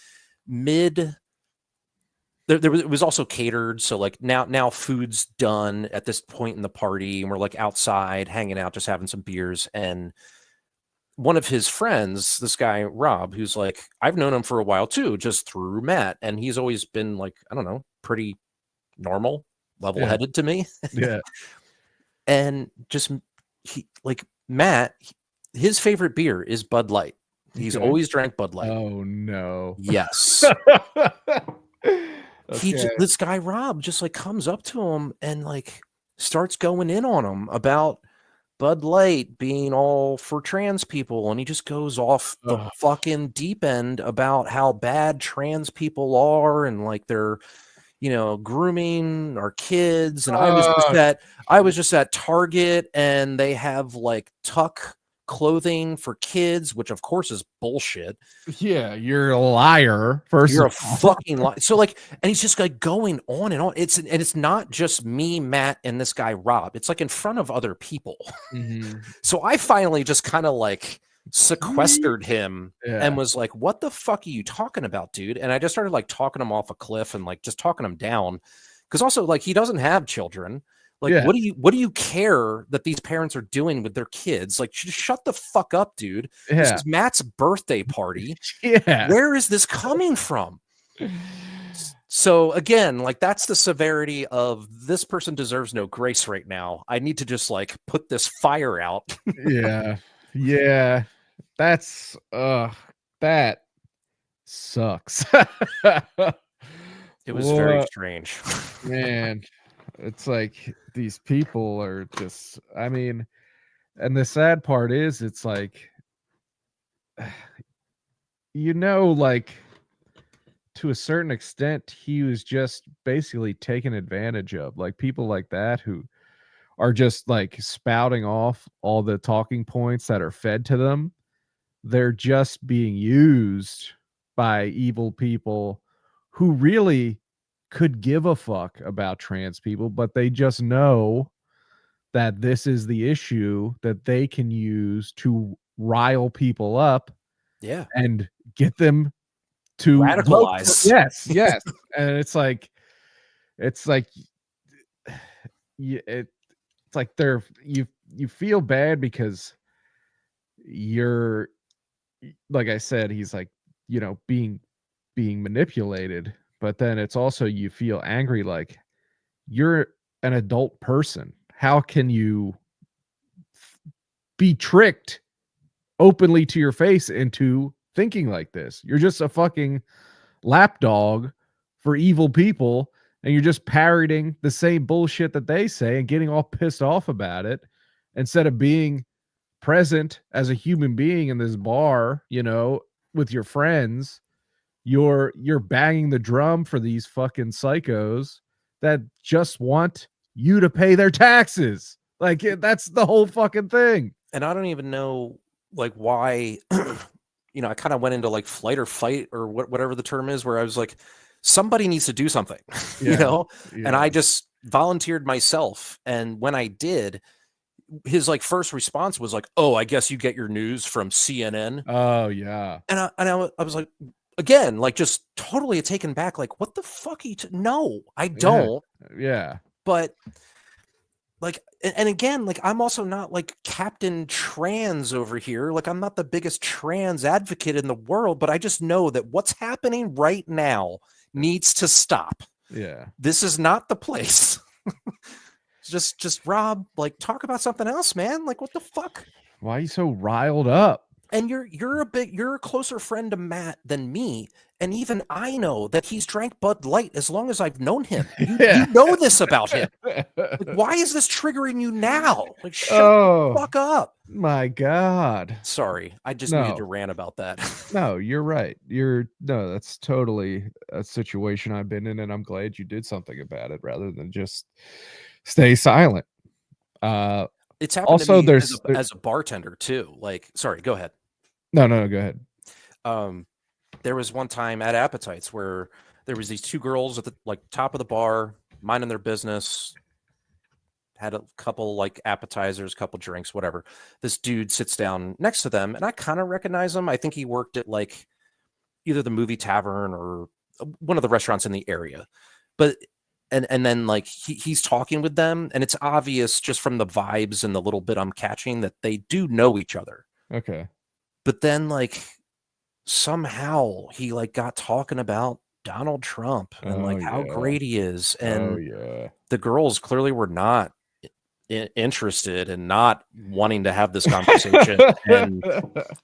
it was also catered. So like now food's done at this point in the party, and we're like outside hanging out, just having some beers. And one of his friends, this guy, Rob, who's like, I've known him for a while too, just through Matt. And he's always been like, I don't know, pretty normal, level-headed to me. Yeah. And just Matt, his favorite beer is Bud Light. He's always drank Bud Light. Oh no. Yes. This guy Rob just like comes up to him and like starts going in on him about Bud Light being all for trans people, and he just goes off the fucking deep end about how bad trans people are, and like they're grooming our kids. And I was just at Target, and they have like tuck clothing for kids, which of course is bullshit. Yeah, you're a liar. You're a fucking liar. So like, and he's just like going on and on. It's not just me, Matt, and this guy Rob. It's like in front of other people. Mm-hmm. So I finally just kind of like sequestered him and was like, what the fuck are you talking about, dude? And I just started like talking him off a cliff and like just talking him down, because also like he doesn't have children. Like, what do you care that these parents are doing with their kids? Like, just shut the fuck up, dude. This is Matt's birthday party. Where is this coming from? So again, like that's the severity of this person deserves no grace right now. I need to just like put this fire out. Yeah. That's that sucks. It was very strange. Man, it's like these people are just, I mean, and the sad part is it's like like to a certain extent he was just basically taken advantage of. Like people like that who are just like spouting off all the talking points that are fed to them. They're just being used by evil people who really could give a fuck about trans people, but they just know that this is the issue that they can use to rile people up and get them to radicalize. Yes. And it's like it's like you feel bad because you're, like I said, he's like, being manipulated, but then it's also you feel angry, like you're an adult person. How can you be tricked openly to your face into thinking like this? You're just a fucking lapdog for evil people, and you're just parroting the same bullshit that they say and getting all pissed off about it instead of being present as a human being in this bar, with your friends. You're banging the drum for these fucking psychos that just want you to pay their taxes. Like, that's the whole fucking thing. And I don't even know like why I kind of went into like flight or fight or whatever the term is, where I was like, somebody needs to do something, Yeah. and I just volunteered myself. And when I did, his like first response was like, "Oh, I guess you get your news from CNN." Oh yeah. And I was like, again, like just totally taken back. Like, what the fuck? No, I don't. Yeah. But like, and again, like I'm also not like Captain Trans over here. Like I'm not the biggest trans advocate in the world, but I just know that what's happening right now needs to stop. Yeah. This is not the place. just Rob, like talk about something else, man. Like what the fuck? Why are you so riled up? And you're a closer friend to Matt than me. And even I know that he's drank Bud Light as long as I've known him. You know this about him. Like, why is this triggering you now? Like, shut the fuck up. My God. Sorry. I just needed to rant about that. No, you're right. That's totally a situation I've been in, and I'm glad you did something about it rather than just stay silent. It's happened also to me as a bartender too. Like, sorry, go ahead. No, go ahead. There was one time at Appetites where there was these two girls at the like top of the bar, minding their business, had a couple like appetizers, couple drinks, whatever. This dude sits down next to them, and I kind of recognize him. I think he worked at like either the Movie Tavern or one of the restaurants in the area. But and then like he's talking with them, and it's obvious just from the vibes and the little bit I'm catching that they do know each other. Okay. But then like somehow he like got talking about Donald Trump and like how great he is. And the girls clearly were not interested and not wanting to have this conversation. And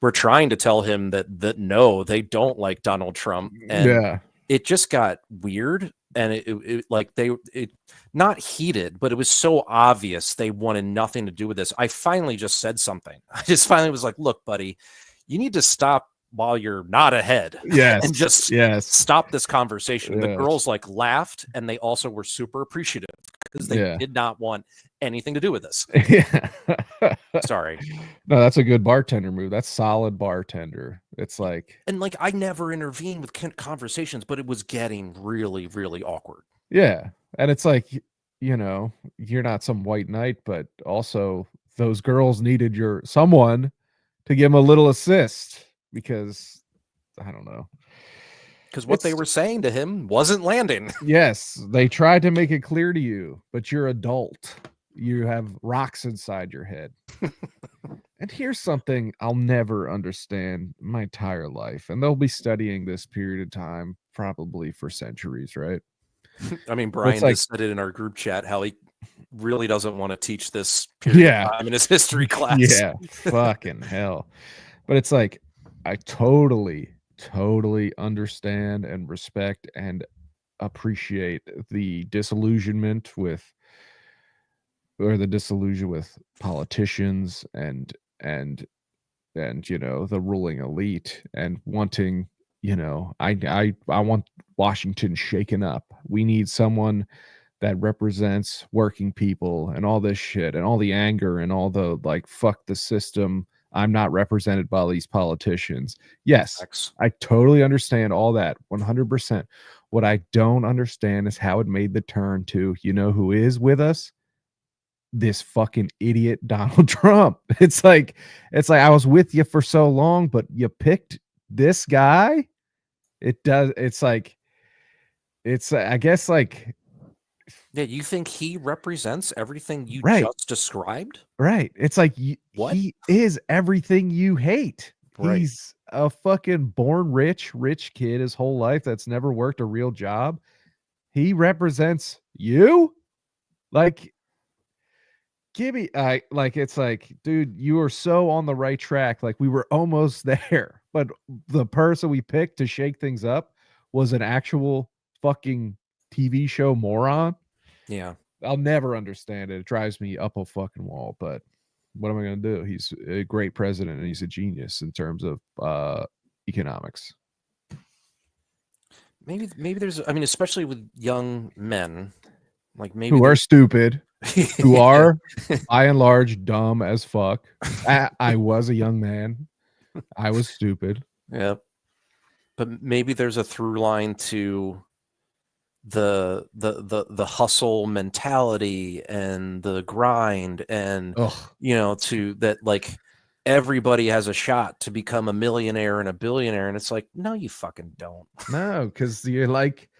we're trying to tell him that no, they don't like Donald Trump. And it just got weird. And it not heated, but it was so obvious they wanted nothing to do with this. I finally just said something. I just finally was like, look, buddy, you need to stop while you're not ahead. Yes. And just stop this conversation. The girls like laughed, and they also were super appreciative because they did not want anything to do with this. Sorry. No, that's a good bartender move. That's solid bartender. It's like, and like I never intervene with conversations, but it was getting really, really awkward. Yeah. And it's like, you're not some white knight, but also those girls needed someone to give them a little assist, because I don't know. Because what they were saying to him wasn't landing. Yes, they tried to make it clear to you, but you're adult. You have rocks inside your head. And here's something I'll never understand my entire life, and they'll be studying this period of time probably for centuries, right? I mean, Brian just said it in our group chat how he really doesn't want to teach this period of time in his history class. Yeah, fucking hell. But it's like, I totally understand and respect and appreciate the disillusion with politicians and the ruling elite, and wanting, I want Washington shaken up. We need someone that represents working people and all this shit and all the anger and all the like, fuck the system, I'm not represented by these politicians. Yes, I totally understand all that 100%. What I don't understand is how it made the turn to, who is with us? This fucking idiot Donald Trump. It's like I was with you for so long, but you picked this guy. I guess like Yeah, you think he represents everything you Right. just described? Right. It's like What? he is everything you hate. Right. He's a fucking born rich kid his whole life that's never worked a real job. He represents you? Like, give me I like it's like, dude, you are so on the right track. Like we were almost there. But the person we picked to shake things up was an actual fucking TV show moron. Yeah. I'll never understand it. It drives me up a fucking wall, but what am I going to do? He's a great president and he's a genius in terms of economics. Maybe there's, I mean, especially with young men, like maybe Who are there's stupid, who yeah. are by and large dumb as fuck. I was a young man. I was stupid. Yeah. But maybe there's a through line to the hustle mentality and the grind and Ugh. to that, like everybody has a shot to become a millionaire and a billionaire, and it's like, no, you fucking don't. No, because you're like,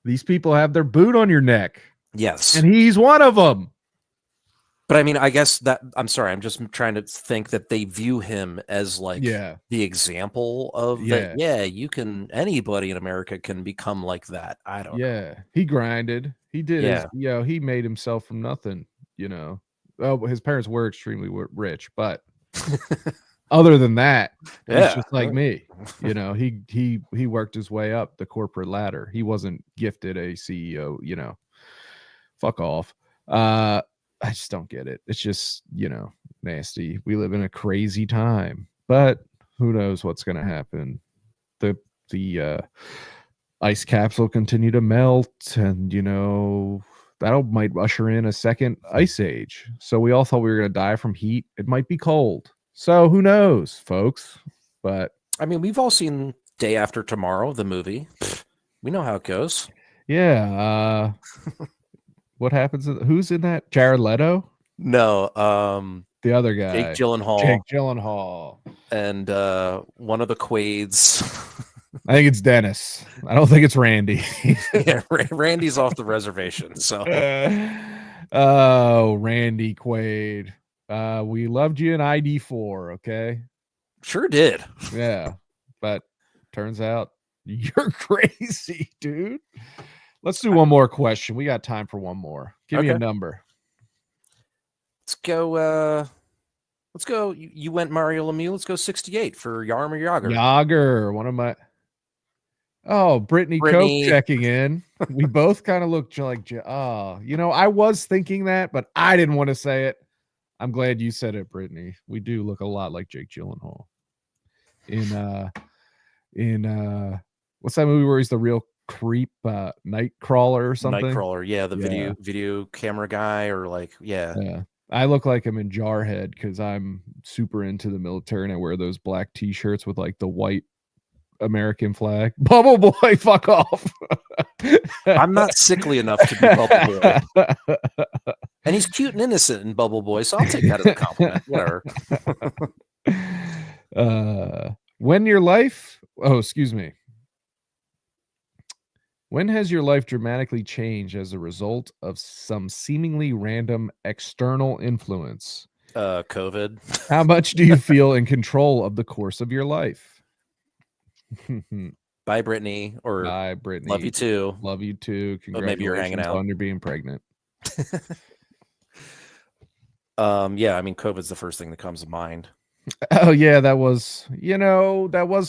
these people have their boot on your neck, Yes. and he's one of them. But I mean, I guess that I'm sorry, I'm just trying to think that they view him as like Yeah. the example of that. Yeah. Yeah, anybody in America can become like that. I don't know. Yeah. He grinded. He did his, Yeah. he made himself from nothing, Oh, his parents were extremely rich, but other than that, he's Yeah. just like me. He worked his way up the corporate ladder. He wasn't gifted a CEO. Fuck off. I just don't get it. It's just, nasty. We live in a crazy time, but who knows what's going to happen. The ice caps will continue to melt, and that'll might usher in a second ice age. So we all thought we were going to die from heat. It might be cold. So who knows, folks? But I mean, we've all seen Day After Tomorrow, the movie. We know how it goes. yeah, what happens? Who's in that? Jared Leto? No, The other Jake guy. Gyllenhaal Jake Gyllenhaal. and one of the Quades. I think it's Dennis. I don't think it's Randy. Yeah, Randy's off the reservation. So, oh, Randy Quaid. We loved you in ID4, okay? sure did. Yeah. But turns out you're crazy, dude. Let's do one more question. We got time for one more. Give me a Okay. number. Let's go. Let's go. You went Mario Lemieux. Let's go 68 for Yarmer Yager. Yager, one of my. Oh, Brittany Coke checking in. We both kind of look like, I was thinking that, but I didn't want to say it. I'm glad you said it, Brittany. We do look a lot like Jake Gyllenhaal. In what's that movie where he's the real creep, Nightcrawler or something? Nightcrawler, yeah, the video camera guy, or like, yeah. I look like I'm in Jarhead because I'm super into the military and I wear those black T-shirts with like the white American flag. Bubble Boy, fuck off. I'm not sickly enough to be Bubble Boy. And he's cute and innocent in Bubble Boy, so I'll take that as a compliment. Whatever. When your life, excuse me. When has your life dramatically changed as a result of some seemingly random external influence? COVID. How much do you feel in control of the course of your life? Bye, Brittany. Or bye, Brittany. Love you too. Love you too. Congratulations but maybe you're hanging out on your being pregnant. Yeah, I mean, COVID's the first thing that comes to mind. Oh yeah, that was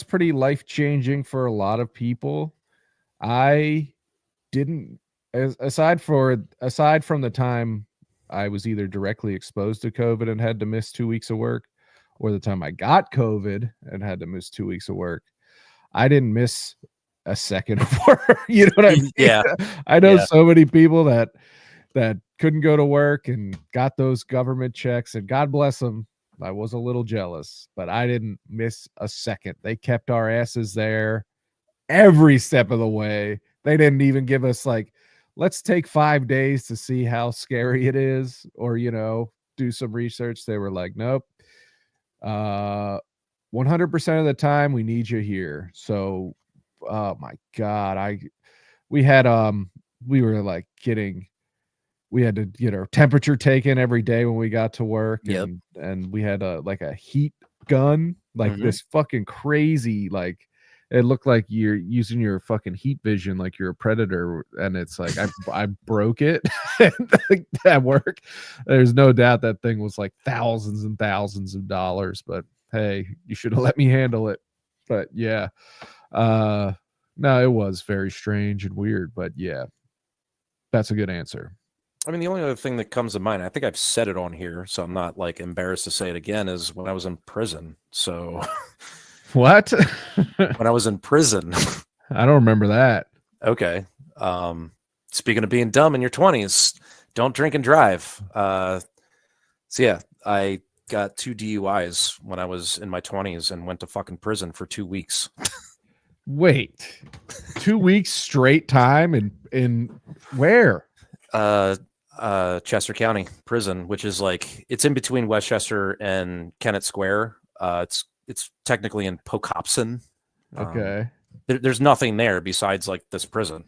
pretty life-changing for a lot of people. I didn't, aside from the time I was either directly exposed to COVID and had to miss 2 weeks of work, or the time I got COVID and had to miss 2 weeks of work, I didn't miss a second of work. You know what I mean? Yeah. I know so many people that couldn't go to work and got those government checks, and God bless them. I was a little jealous, but I didn't miss a second. They kept our asses there every step of the way. They didn't even give us like, let's take 5 days to see how scary it is, or do some research. They were like, nope, 100% of the time we need you here. So oh my God, we were like getting we had to get our temperature taken every day when we got to work, Yep. and we had a heat gun, like Mhm. this fucking crazy, like it looked like you're using your fucking heat vision like you're a predator, and it's like I broke it at work. There's no doubt that thing was like thousands and thousands of dollars, but hey, you should have let me handle it. But yeah, no, it was very strange and weird, but yeah, that's a good answer. I mean, the only other thing that comes to mind, I think I've said it on here, so I'm not like embarrassed to say it again, is when I was in prison. So What? when I was in prison, I don't remember that. okay. Speaking of being dumb in your 20s, don't drink and drive. So yeah, I got 2 DUIs when I was in my 20s and went to fucking prison for 2 weeks. Wait, 2 weeks straight time in where? Chester County Prison, which is like it's in between Westchester and Kennett Square. It's technically in Pocopson. Okay. There's nothing there besides like this prison.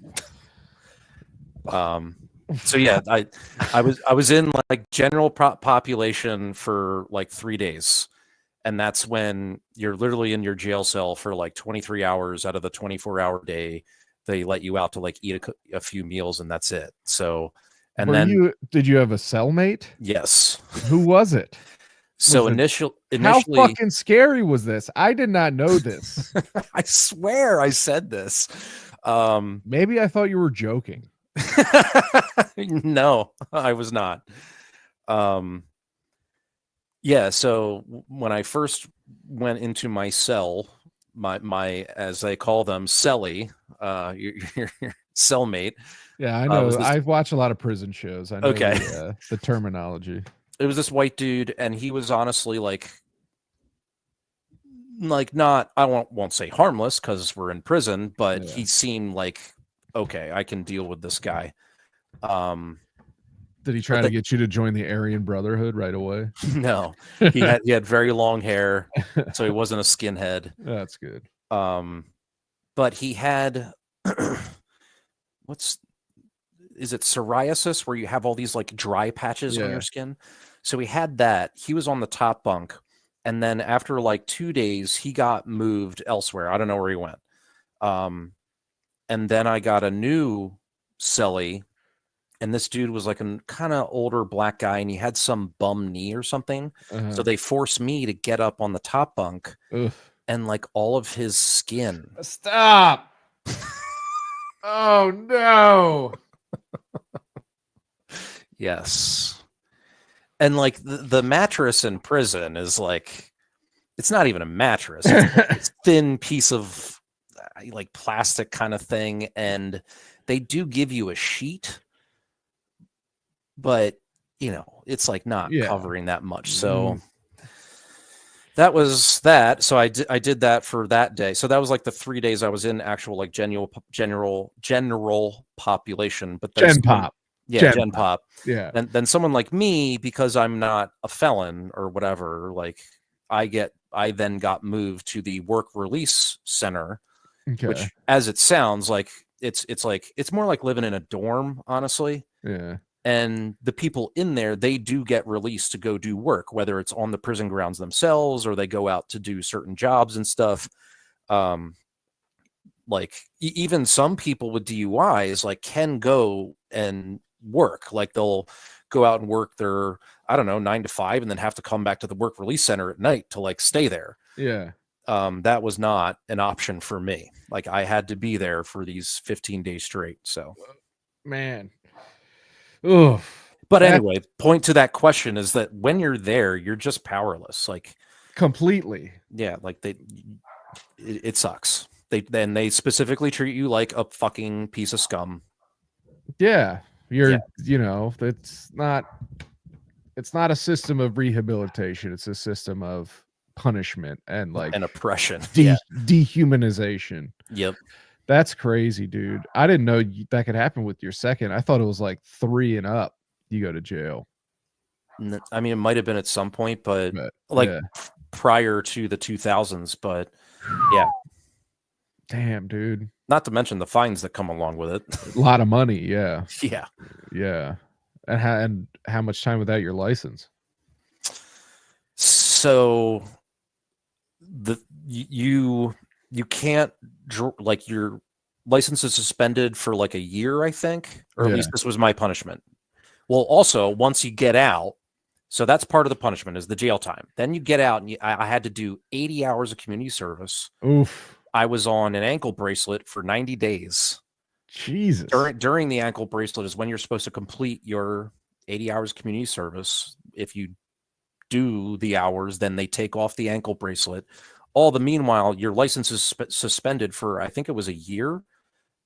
So yeah, I was in like general population for like 3 days, and that's when you're literally in your jail cell for like 23 hours out of the 24-hour day. They let you out to like eat a few meals, and that's it. So, and did you have a cellmate? yes. Who was it? So Was it- initially, How fucking scary was this? I did not know this. I swear I said this. Maybe I thought you were joking. No, I was not. Yeah, so when I first went into my cell, my as they call them, cellie, your cellmate. Yeah, I know. Was this- I've watched a lot of prison shows. I know Okay. the terminology. It was this white dude, and he was honestly like not, I won't say harmless because we're in prison, but Yeah. he seemed like, okay, I can deal with this guy. Did he try to get you to join the Aryan Brotherhood right away? No, he had very long hair, so he wasn't a skinhead. That's good. But he had is it psoriasis, where you have all these like dry patches on your skin? So he had that. He was on the top bunk, and then after like 2 days, he got moved elsewhere. I don't know where he went. And then I got a new cellie, and this dude was like a kind of older black guy, and he had some bum knee or something. So they forced me to get up on the top bunk, and like all of his skin. Stop. Oh no. Yes. And like the mattress in prison is like, it's not even a mattress. It's like this thin piece of like plastic kind of thing. And they do give you a sheet, but you know, it's like not covering that much. So that was that. So I did that for that day. So that was like the 3 days I was in actual like general population. But Gen Pop. Yeah, Gen Pop. Yeah. And then someone like me, because I'm not a felon or whatever, like I then got moved to the work release center, which, as it sounds like, it's more like living in a dorm, honestly. Yeah. And the people in there, they do get released to go do work, whether it's on the prison grounds themselves or they go out to do certain jobs and stuff. Like even some people with DUIs like can go and work. Like they'll go out and work their, I don't know, 9 to 5, and then have to come back to the work release center at night to like stay there. Yeah. That was not an option for me. Like I had to be there for these 15 days straight. So, man. Oh, but anyway, point to that question is that when you're there, you're just powerless. Like completely. Yeah. Like it sucks. They specifically treat you like a fucking piece of scum. Yeah. You know, it's not a system of rehabilitation. It's a system of punishment and like oppression. Dehumanization. Yep. That's crazy, dude. I didn't know that could happen with your second. I thought it was like 3 and up. You go to jail. I mean, it might have been at some point, but prior to the 2000s. But yeah. Damn, dude. Not to mention the fines that come along with it. A lot of money. Yeah. Yeah. Yeah. And how much time without your license? So you can't like your license is suspended for like a year, I think, or at Yeah. least this was my punishment. Well, also once you get out, so that's part of the punishment is the jail time. Then you get out, and I had to do 80 hours of community service. Oof. I was on an ankle bracelet for 90 days. Jesus. During the ankle bracelet is when you're supposed to complete your 80 hours community service. If you do the hours, then they take off the ankle bracelet. All the meanwhile, your license is suspended for, I think it was a year.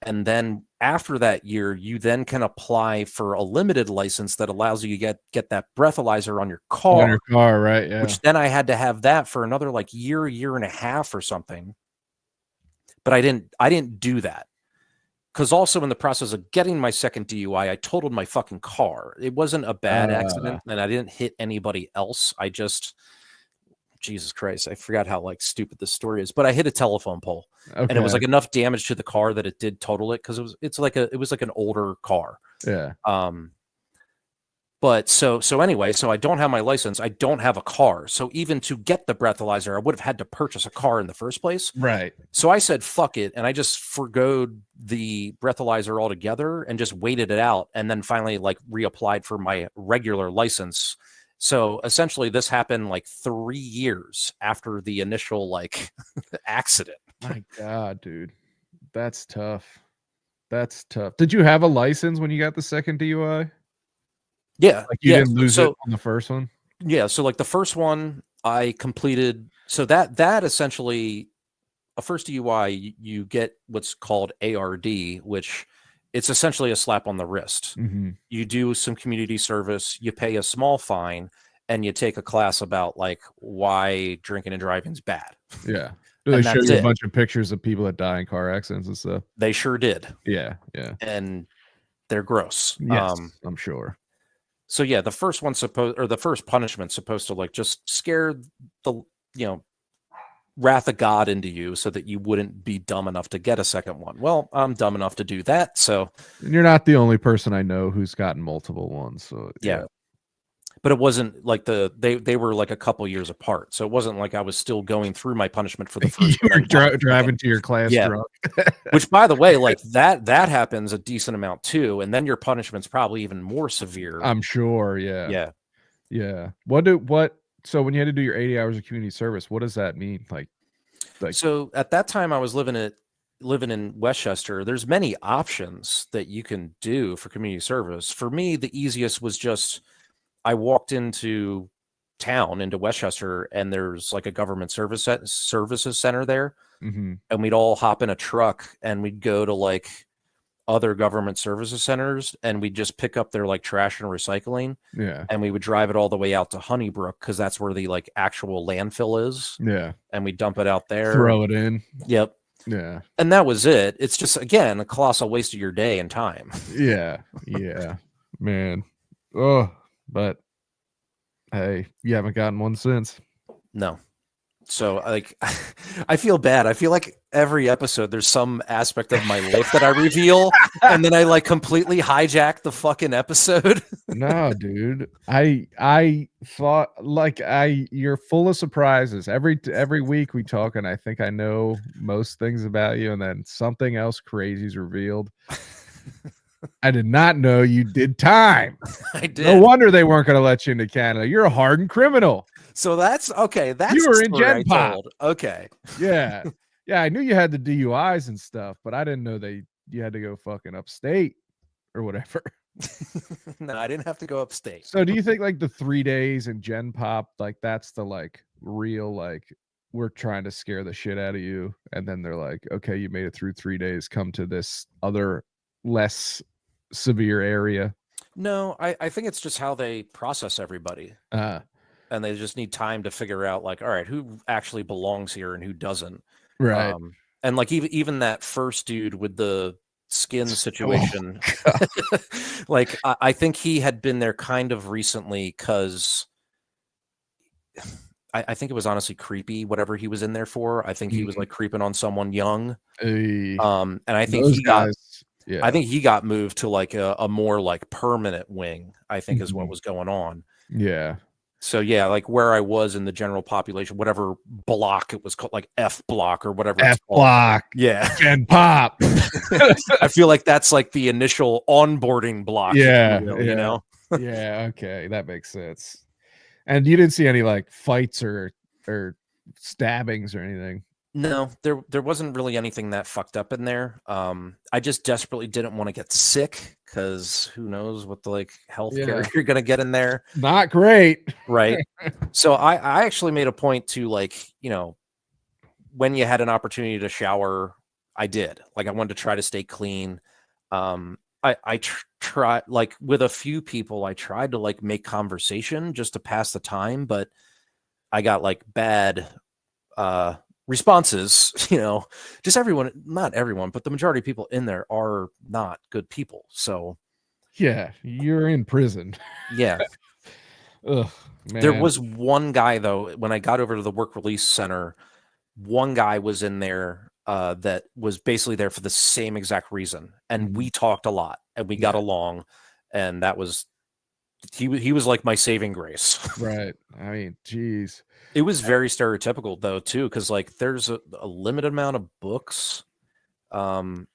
And then after that year, you then can apply for a limited license that allows you to get that breathalyzer on your car. On your car, right? Yeah. Which then I had to have that for another like year and a half or something. But I didn't do that. Because also in the process of getting my second DUI, I totaled my fucking car. It wasn't a bad accident, and I didn't hit anybody else. I just, Jesus Christ, I forgot how like stupid this story is. But I hit a telephone pole, and it was like enough damage to the car that it did total it because it was like an older car. Yeah. But so anyway, so I don't have my license. I don't have a car. So even to get the breathalyzer, I would have had to purchase a car in the first place. Right. So I said, fuck it. And I just forgoed the breathalyzer altogether and just waited it out. And then finally like reapplied for my regular license. So essentially this happened like 3 years after the initial like accident. My God, dude. That's tough. That's tough. Did you have a license when you got the second DUI? Yeah. Like you didn't lose it on the first one? Yeah. So like the first one I completed. So that essentially a first DUI, you get what's called ARD, which it's essentially a slap on the wrist. Mm-hmm. You do some community service, you pay a small fine, and you take a class about like why drinking and driving is bad. Yeah. Do they show you a bunch of pictures of people that die in car accidents and stuff? They sure did. Yeah. Yeah. And they're gross. Yes, I'm sure. So yeah, the first one's the first punishment's supposed to like just scare the, wrath of God into you so that you wouldn't be dumb enough to get a second one. Well, I'm dumb enough to do that. So and you're not the only person I know who's gotten multiple ones. So yeah. But it wasn't like they were like a couple years apart. So it wasn't like I was still going through my punishment for the first you were driving to your class drunk. Which by the way, like that happens a decent amount too. And then your punishment's probably even more severe. I'm sure. Yeah. Yeah. Yeah. So when you had to do your 80 hours of community service, what does that mean? Like so at that time I was living in Westchester. There's many options that you can do for community service. For me, the easiest was just I walked into town, into Westchester, and there's like a government services center there. Mm-hmm. And we'd all hop in a truck and we'd go to like other government services centers and we'd just pick up their like trash and recycling. Yeah. And we would drive it all the way out to Honeybrook because that's where the like actual landfill is. Yeah. And we dump it out there. Throw it in. Yep. Yeah. And that was it. It's just, again, a colossal waste of your day and time. Yeah. Yeah. Man. Oh, but hey, you haven't gotten one since. No. So like, I feel bad. I feel like every episode there's some aspect of my life that I reveal, and then I like completely hijack the fucking episode. No, dude. I thought like you're full of surprises. Every week we talk, and I think I know most things about you, and then something else crazy is revealed. I did not know you did time. I did. No wonder they weren't going to let you into Canada. You're a hardened criminal. So that's okay. That's you were in Gen Pop. Okay. Yeah. Yeah. I knew you had the DUIs and stuff, but I didn't know you had to go fucking upstate or whatever. No, I didn't have to go upstate. So do you think like the 3 days in Gen Pop, like that's the like real, like we're trying to scare the shit out of you. And then they're like, okay, you made it through 3 days. Come to this other less severe area. No, I think it's just how they process everybody. And they just need time to figure out like, all right, who actually belongs here and who doesn't. Right. And like even that first dude with the skin situation, like I think he had been there kind of recently because I think it was honestly creepy, whatever he was in there for. I think he was like creeping on someone young. And I think he got Yeah. I think he got moved to like a more like permanent wing, I think is what was going on. Yeah. So yeah, like where I was in the general population, whatever block it was called, like F block or whatever it's F called. block. Yeah. Gen Pop. I feel like that's like the initial onboarding block. Yeah. You know? Yeah. Okay. That makes sense. And you didn't see any like fights or stabbings or anything. No, there wasn't really anything that fucked up in there. I just desperately didn't want to get sick because who knows what the like healthcare you're gonna get in there. Not great. Right. So I actually made a point to like, you know, when you had an opportunity to shower, I did. Like I wanted to try to stay clean. I try like with a few people, I tried to like make conversation just to pass the time, but I got like bad responses, you know, just everyone, not everyone, but the majority of people in there are not good people. So yeah, you're in prison. Yeah. Ugh, man. There was one guy though, when I got over to the work release center, one guy was in there that was basically there for the same exact reason. And we talked a lot and we got along, and that was he was like my saving grace. Right. I mean, geez. It was very stereotypical though too, because like there's a limited amount of books, and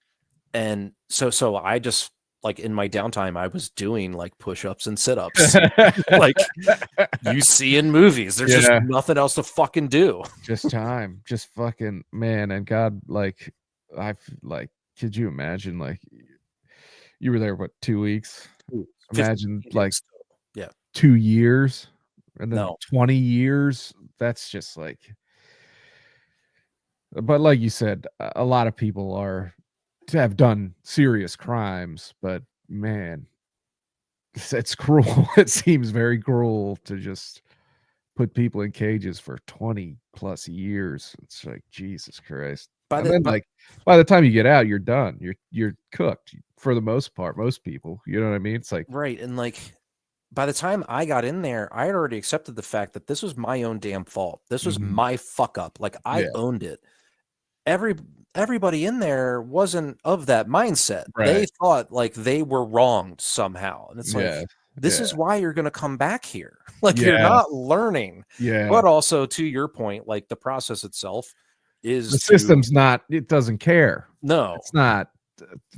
so I just like in my downtime I was doing like push-ups and sit-ups like you see in movies. There's just nothing else to fucking do. Just time, just fucking man. And God, like I've like, could you imagine like you were there what 2 weeks? Imagine like 2 years and then 20 years. That's just like, but like you said, a lot of people are to have done serious crimes, but man, it's cruel. It seems very cruel to just put people in cages for 20 plus years. It's like Jesus Christ. And then like by the time you get out, you're done. You're cooked for the most part, most people. You know what I mean? It's like right. And like by the time I got in there, I had already accepted the fact that this was my own damn fault. This was my fuck up. Like I owned it. Everybody in there wasn't of that mindset. Right. They thought like they were wronged somehow. And it's like, this is why you're going to come back here. Like you're not learning. But also to your point, like the process itself is the system's not, it doesn't care. No, it's not.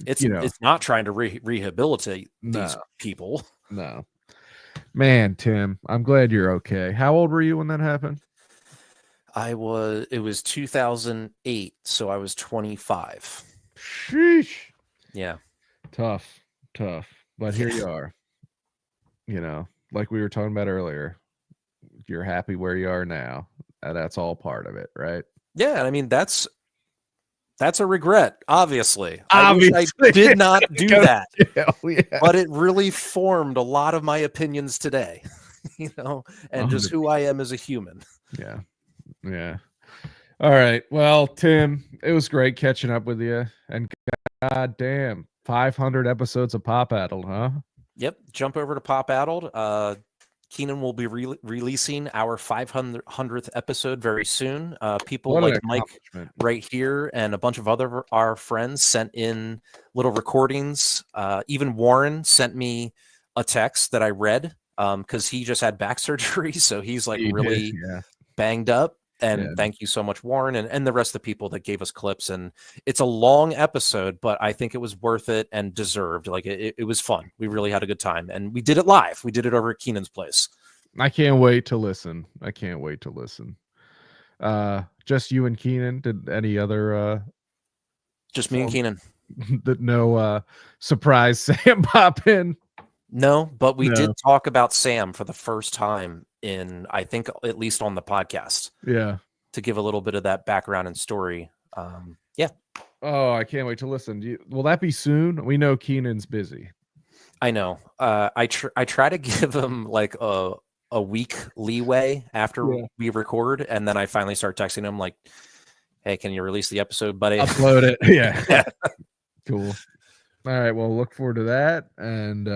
It's, you know, it's not trying to rehabilitate these people. No, man, Tim, I'm glad you're okay. How old were you when that happened? It was 2008, so I was 25. Sheesh. Yeah. Tough. But here you are. You know, like we were talking about earlier, you're happy where you are now. That's all part of it, right? Yeah, I mean that's a regret, obviously. I wish I did not do that. But it really formed a lot of my opinions today, you know, and just who I am as a human. Yeah. All right. Well, Tim, it was great catching up with you. And goddamn, 500 episodes of Pop Addled, huh? Yep. Jump over to Pop Addled. Keenan will be releasing our 500th episode very soon. People like Mike right here and a bunch of our friends sent in little recordings. Even Warren sent me a text that I read because he just had back surgery. So he's like really banged up. And thank you so much, Warren, and the rest of the people that gave us clips. And it's a long episode, but I think it was worth it and deserved. Like it was fun. We really had a good time, and we did it live. We did it over at Keenan's place. I can't wait to listen. Just you and Keenan? Did any other? Just me and Keenan. No surprise Sam pop in? No, but we did talk about Sam for the first time in, I think, at least on the podcast. Yeah. To give a little bit of that background and story. Yeah. Oh, I can't wait to listen. Will that be soon? We know Keenan's busy. I know. I try to give him like a week leeway after we record, and then I finally start texting him like, "Hey, can you release the episode, buddy? Upload it." Yeah. Cool. All right. Well, look forward to that. And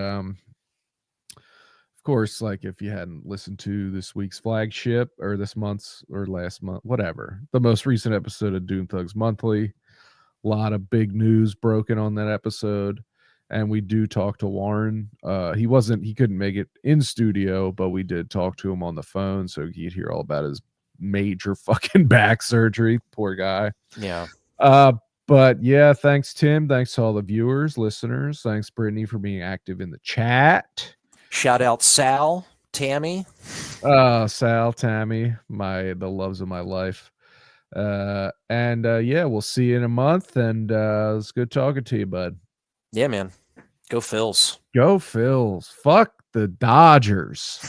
of course, like if you hadn't listened to this week's flagship or this month's or last month, whatever, the most recent episode of Doom Thugs Monthly, A lot of big news broken on that episode. And we do talk to Warren. He couldn't make it in studio, but we did talk to him on the phone so he'd hear all about his major fucking back surgery. Poor guy. Yeah. But yeah, thanks, Tim. Thanks to all the viewers, listeners. Thanks, Brittany, for being active in the chat. Shout out Sal, Tammy. Sal, Tammy, the loves of my life. And yeah, we'll see you in a month. And it's good talking to you, bud. Yeah, man. Go Phils. Go Phils. Fuck the Dodgers.